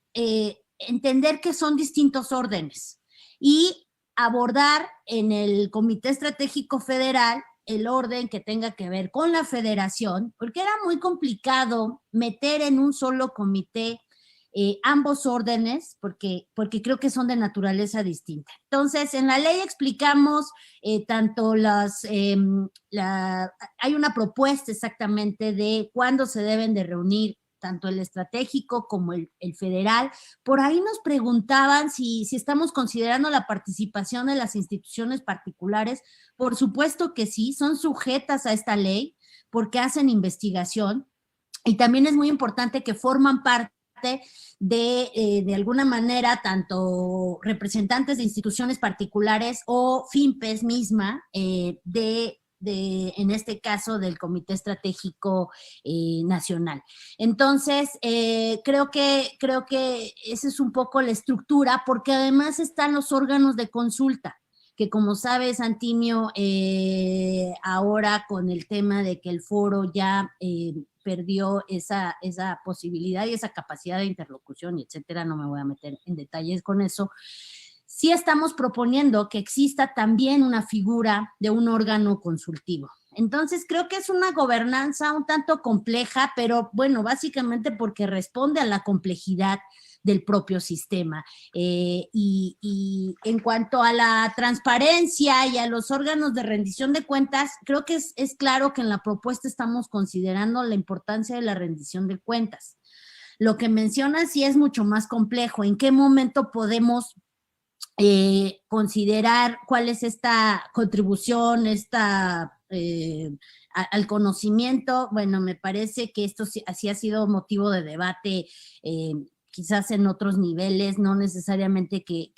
entender que son distintos órdenes y abordar en el Comité Estratégico Federal el orden que tenga que ver con la federación, porque era muy complicado meter en un solo comité ambos órdenes, porque creo que son de naturaleza distinta. Entonces, en la ley explicamos tanto hay una propuesta exactamente de cuándo se deben de reunir tanto el estratégico como el federal. Por ahí nos preguntaban si estamos considerando la participación de las instituciones particulares. Por supuesto que sí, son sujetas a esta ley porque hacen investigación y también es muy importante que forman parte de alguna manera tanto representantes de instituciones particulares o FIMPES misma en este caso del Comité Estratégico Nacional. Entonces, creo que esa es un poco la estructura, porque además están los órganos de consulta, que como sabes, Antimio, ahora con el tema de que el foro ya perdió esa posibilidad y esa capacidad de interlocución, y etcétera, no me voy a meter en detalles con eso. Sí estamos proponiendo que exista también una figura de un órgano consultivo. Entonces, creo que es una gobernanza un tanto compleja, pero bueno, básicamente porque responde a la complejidad del propio sistema. Y en cuanto a la transparencia y a los órganos de rendición de cuentas, creo que es claro que en la propuesta estamos considerando la importancia de la rendición de cuentas. Lo que mencionas sí es mucho más complejo. ¿En qué momento podemos considerar cuál es esta contribución, al conocimiento? Bueno, me parece que esto sí ha sido motivo de debate, quizás en otros niveles, no necesariamente que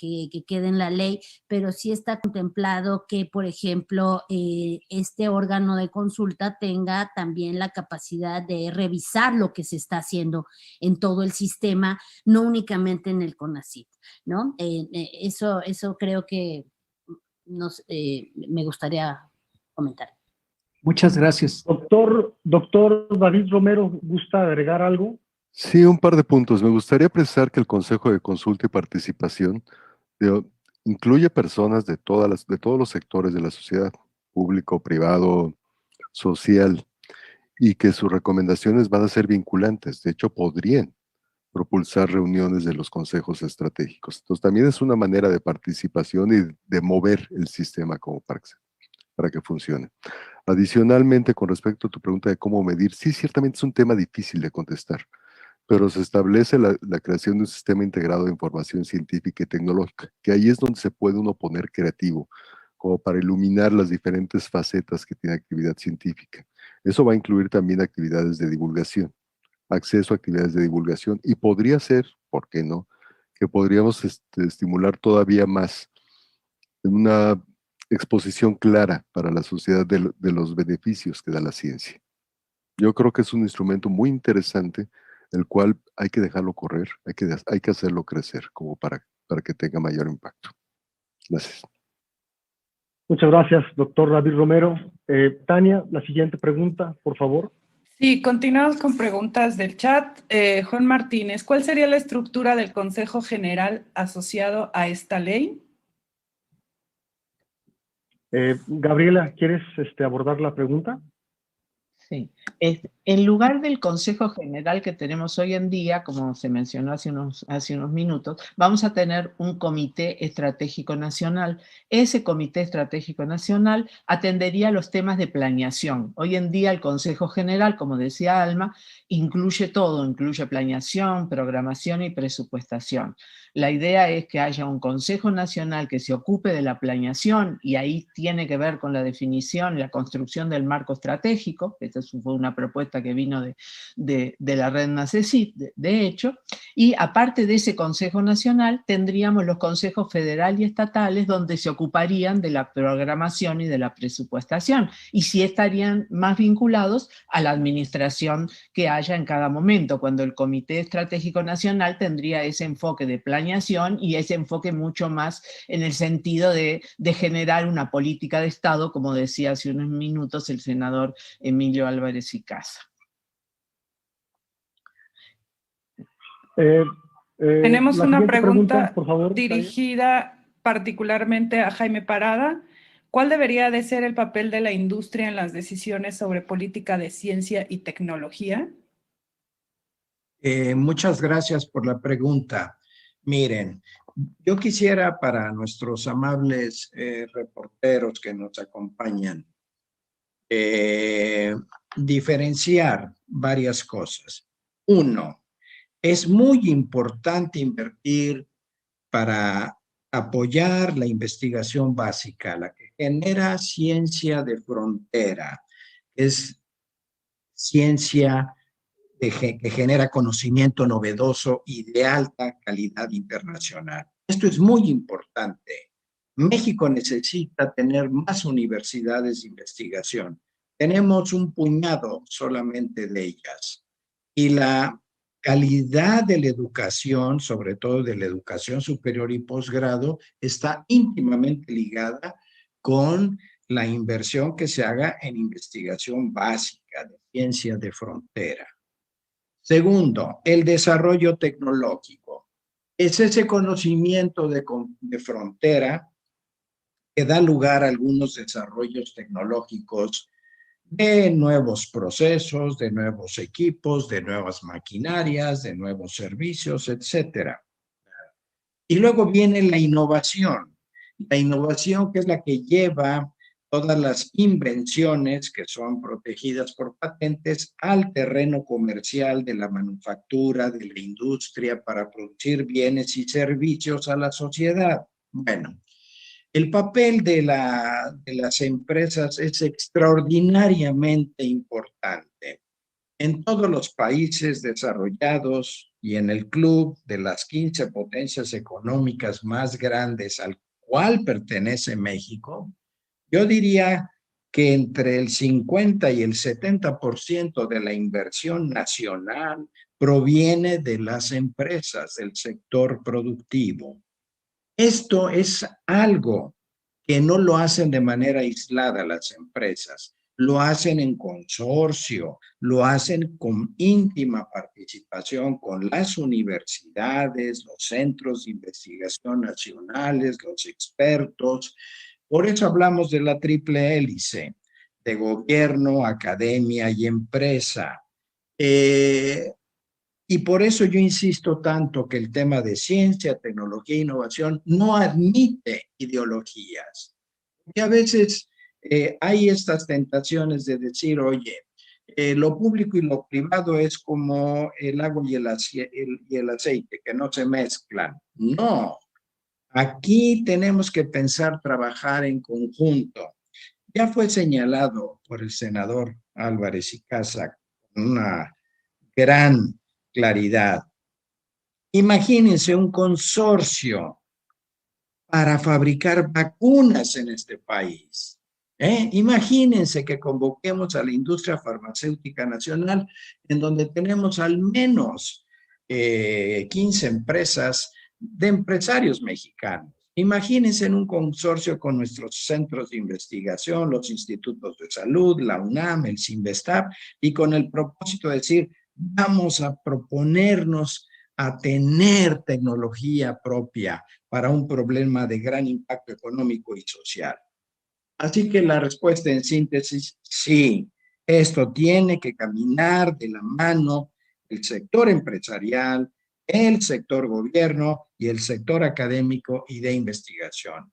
quede en la ley, pero sí está contemplado que, por ejemplo, este órgano de consulta tenga también la capacidad de revisar lo que se está haciendo en todo el sistema, no únicamente en el CONACYT, ¿no? Eso creo que me gustaría comentar.
Muchas gracias.
Doctor David Romero, ¿gusta agregar algo?
Sí, un par de puntos. Me gustaría precisar que el Consejo de Consulta y Participación incluye personas de todos los sectores de la sociedad, público, privado, social, y que sus recomendaciones van a ser vinculantes. De hecho, podrían propulsar reuniones de los consejos estratégicos. Entonces, también es una manera de participación y de mover el sistema como para que funcione. Adicionalmente, con respecto a tu pregunta de cómo medir, sí, ciertamente es un tema difícil de contestar, pero se establece la creación de un sistema integrado de información científica y tecnológica, que ahí es donde se puede uno poner creativo, como para iluminar las diferentes facetas que tiene actividad científica. Eso va a incluir también actividades de divulgación, acceso a actividades de divulgación, y podría ser, ¿por qué no?, que podríamos estimular todavía más una exposición clara para la sociedad de los beneficios que da la ciencia. Yo creo que es un instrumento muy interesante, el cual hay que dejarlo correr, hay que hacerlo crecer como para que tenga mayor impacto. Gracias.
Muchas gracias, doctor David Romero. Tania, la siguiente pregunta, por favor.
Sí, continuamos con preguntas del chat. Juan Martínez, ¿cuál sería la estructura del Consejo General asociado a esta ley?
Gabriela, ¿quieres abordar la pregunta?
Sí. En lugar del Consejo General que tenemos hoy en día, como se mencionó hace unos minutos, vamos a tener un Comité Estratégico Nacional. Ese Comité Estratégico Nacional atendería los temas de planeación. Hoy en día el Consejo General, como decía Alma, incluye todo, incluye planeación, programación y presupuestación. La idea es que haya un Consejo Nacional que se ocupe de la planeación, y ahí tiene que ver con la definición y la construcción del marco estratégico. Esta fue una propuesta que vino de la red NACECIT, de hecho, y aparte de ese Consejo Nacional tendríamos los consejos federal y estatales, donde se ocuparían de la programación y de la presupuestación, y sí estarían más vinculados a la administración que haya en cada momento, cuando el Comité Estratégico Nacional tendría ese enfoque de planeación y ese enfoque mucho más en el sentido de generar una política de Estado, como decía hace unos minutos el senador Emilio Álvarez y Casa.
Tenemos una pregunta
por favor,
dirigida particularmente a Jaime Parada. ¿Cuál debería de ser el papel de la industria en las decisiones sobre política de ciencia y tecnología?
Muchas gracias por la pregunta. Miren, yo quisiera, para nuestros amables reporteros que nos acompañan, diferenciar varias cosas. Uno, es muy importante invertir para apoyar la investigación básica, la que genera ciencia de frontera, es ciencia que genera conocimiento novedoso y de alta calidad internacional. Esto es muy importante. México necesita tener más universidades de investigación. Tenemos un puñado solamente de ellas. Y la calidad de la educación, sobre todo de la educación superior y posgrado, está íntimamente ligada con la inversión que se haga en investigación básica de ciencia de frontera. Segundo, el desarrollo tecnológico. Es ese conocimiento de frontera que da lugar a algunos desarrollos tecnológicos de nuevos procesos, de nuevos equipos, de nuevas maquinarias, de nuevos servicios, etc. Y luego viene la innovación. La innovación, que es la que lleva todas las invenciones que son protegidas por patentes al terreno comercial de la manufactura, de la industria, para producir bienes y servicios a la sociedad. Bueno, el papel de las empresas es extraordinariamente importante. En todos los países desarrollados y en el club de las 15 potencias económicas más grandes al cual pertenece México, yo diría que entre el 50 y el 70% de la inversión nacional proviene de las empresas, del sector productivo. Esto es algo que no lo hacen de manera aislada las empresas, lo hacen en consorcio, lo hacen con íntima participación con las universidades, los centros de investigación nacionales, los expertos. Por eso hablamos de la triple hélice. de gobierno, academia y empresa. Y por eso yo insisto tanto que el tema de ciencia, tecnología e innovación no admite ideologías. Porque a veces hay estas tentaciones de decir, oye, lo público y lo privado es como el agua y el aceite, que no se mezclan. No, aquí tenemos que pensar, trabajar en conjunto. Ya fue señalado por el senador Álvarez y Casa con una gran claridad. Imagínense un consorcio para fabricar vacunas en este país. Imagínense que convoquemos a la industria farmacéutica nacional, en donde tenemos al menos 15 empresas de empresarios mexicanos. Imagínense en un consorcio con nuestros centros de investigación, los institutos de salud, la UNAM, el CINVESTAB, y con el propósito de decir, vamos a proponernos a tener tecnología propia para un problema de gran impacto económico y social. Así que la respuesta en síntesis, sí, esto tiene que caminar de la mano el sector empresarial, el sector gobierno y el sector académico y de investigación,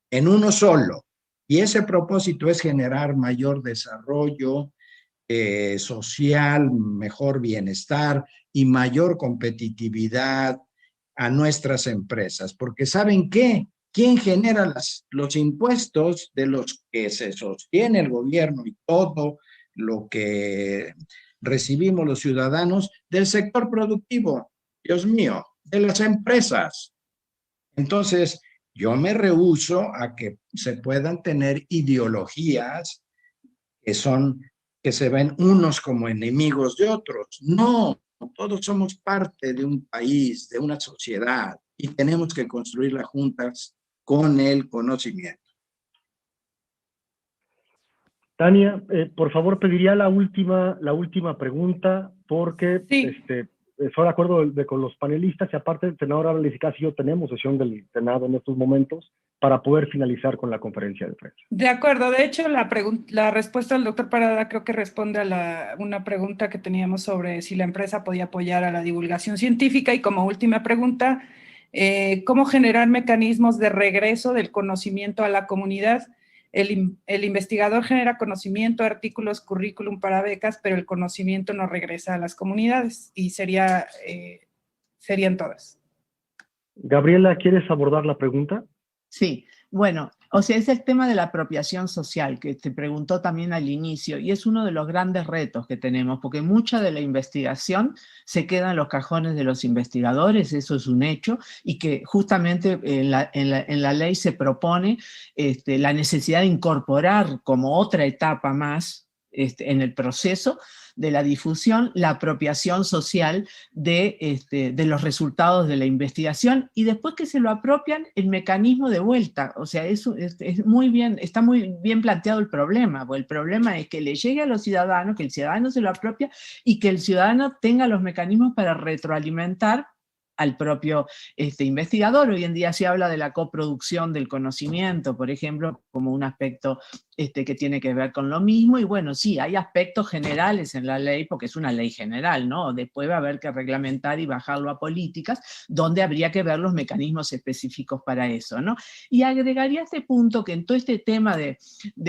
en uno solo. Y ese propósito es generar mayor desarrollo social, mejor bienestar y mayor competitividad a nuestras empresas. Porque ¿saben qué? ¿Quién genera los impuestos de los que se sostiene el gobierno y todo lo que recibimos los ciudadanos? Del sector productivo, Dios mío, de las empresas. Entonces, yo me rehúso a que se puedan tener ideologías que se ven unos como enemigos de otros. No, todos somos parte de un país, de una sociedad, y tenemos que construirla juntas con el conocimiento.
Tania, por favor, pediría la última pregunta, porque estoy de acuerdo con los panelistas, y aparte el senador Álvarez y Casa y yo tenemos sesión del Senado en estos momentos para poder finalizar con la conferencia de prensa.
De acuerdo, de hecho la respuesta del doctor Parada creo que responde a una pregunta que teníamos sobre si la empresa podía apoyar a la divulgación científica, y como última pregunta, ¿cómo generar mecanismos de regreso del conocimiento a la comunidad? El investigador genera conocimiento, artículos, currículum para becas, pero el conocimiento no regresa a las comunidades, y serían todas.
Gabriela, ¿quieres abordar la pregunta?
Sí, bueno, o sea, es el tema de la apropiación social que te preguntó también al inicio, y es uno de los grandes retos que tenemos, porque mucha de la investigación se queda en los cajones de los investigadores, eso es un hecho, y que justamente en la ley se propone la necesidad de incorporar como otra etapa más en el proceso de la difusión, la apropiación social de los resultados de la investigación, y después que se lo apropian, el mecanismo de vuelta. O sea, eso está muy bien planteado el problema, porque el problema es que le llegue a los ciudadanos, que el ciudadano se lo apropia y que el ciudadano tenga los mecanismos para retroalimentar al propio investigador. Hoy en día se habla de la coproducción del conocimiento, por ejemplo, como un aspecto que tiene que ver con lo mismo, y bueno, sí, hay aspectos generales en la ley, porque es una ley general, ¿no? Después va a haber que reglamentar y bajarlo a políticas, donde habría que ver los mecanismos específicos para eso, ¿no? Y agregaría este punto que en todo este tema de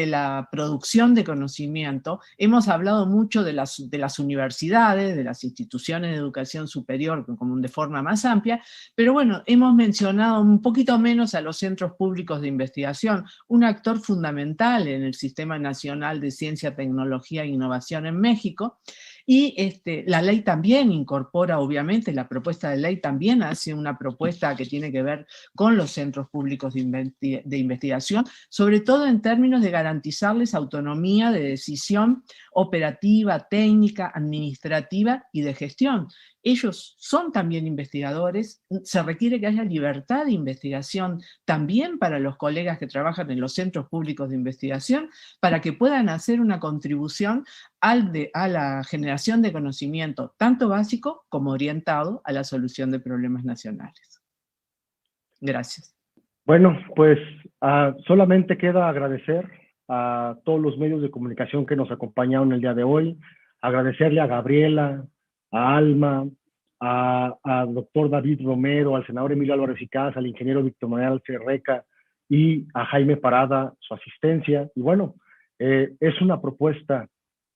la producción de conocimiento, hemos hablado mucho de las universidades, de las instituciones de educación superior, como de forma más amplia, pero bueno, hemos mencionado un poquito menos a los centros públicos de investigación, un actor fundamental en el Sistema Nacional de Ciencia, Tecnología e Innovación en México, y la ley también incorpora, obviamente, la propuesta de ley también hace una propuesta que tiene que ver con los centros públicos de investigación, sobre todo en términos de garantizarles autonomía de decisión operativa, técnica, administrativa y de gestión. Ellos son también investigadores, se requiere que haya libertad de investigación también para los colegas que trabajan en los centros públicos de investigación, para que puedan hacer una contribución a la generación de conocimiento, tanto básico como orientado a la solución de problemas nacionales. Gracias.
Bueno, pues solamente queda agradecer a todos los medios de comunicación que nos acompañaron el día de hoy, agradecerle a Gabriela, a Alma, al doctor David Romero, al senador Emilio Álvarez y Casa, al ingeniero Víctor Manuel Cerreca y a Jaime Parada su asistencia. Y bueno, es una propuesta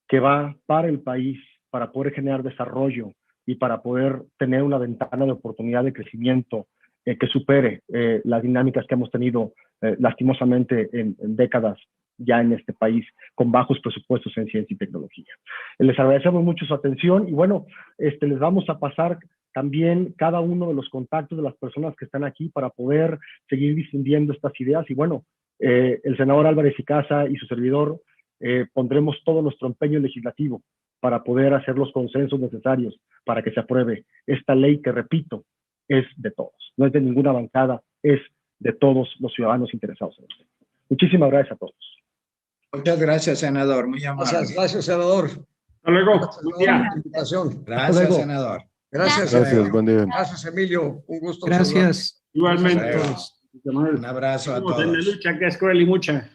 que va para el país, para poder generar desarrollo y para poder tener una ventana de oportunidad de crecimiento que supere las dinámicas que hemos tenido lastimosamente en décadas ya en este país, con bajos presupuestos en ciencia y tecnología. Les agradecemos mucho su atención y bueno, les vamos a pasar también cada uno de los contactos de las personas que están aquí para poder seguir difundiendo estas ideas y bueno, el senador Álvarez y Casa y su servidor pondremos todo nuestro empeño legislativo para poder hacer los consensos necesarios para que se apruebe esta ley que, repito, es de todos, no es de ninguna bancada, es de todos los ciudadanos interesados en esto. Muchísimas gracias a todos.
Muchas gracias, senador. Muy amable.
Gracias, senador.
Hasta luego.
Gracias, senador.
Gracias,
buen día.
Gracias, Emilio. Un gusto.
Gracias.
Igualmente.
Un abrazo a todos.
En la lucha que es cruel y mucha.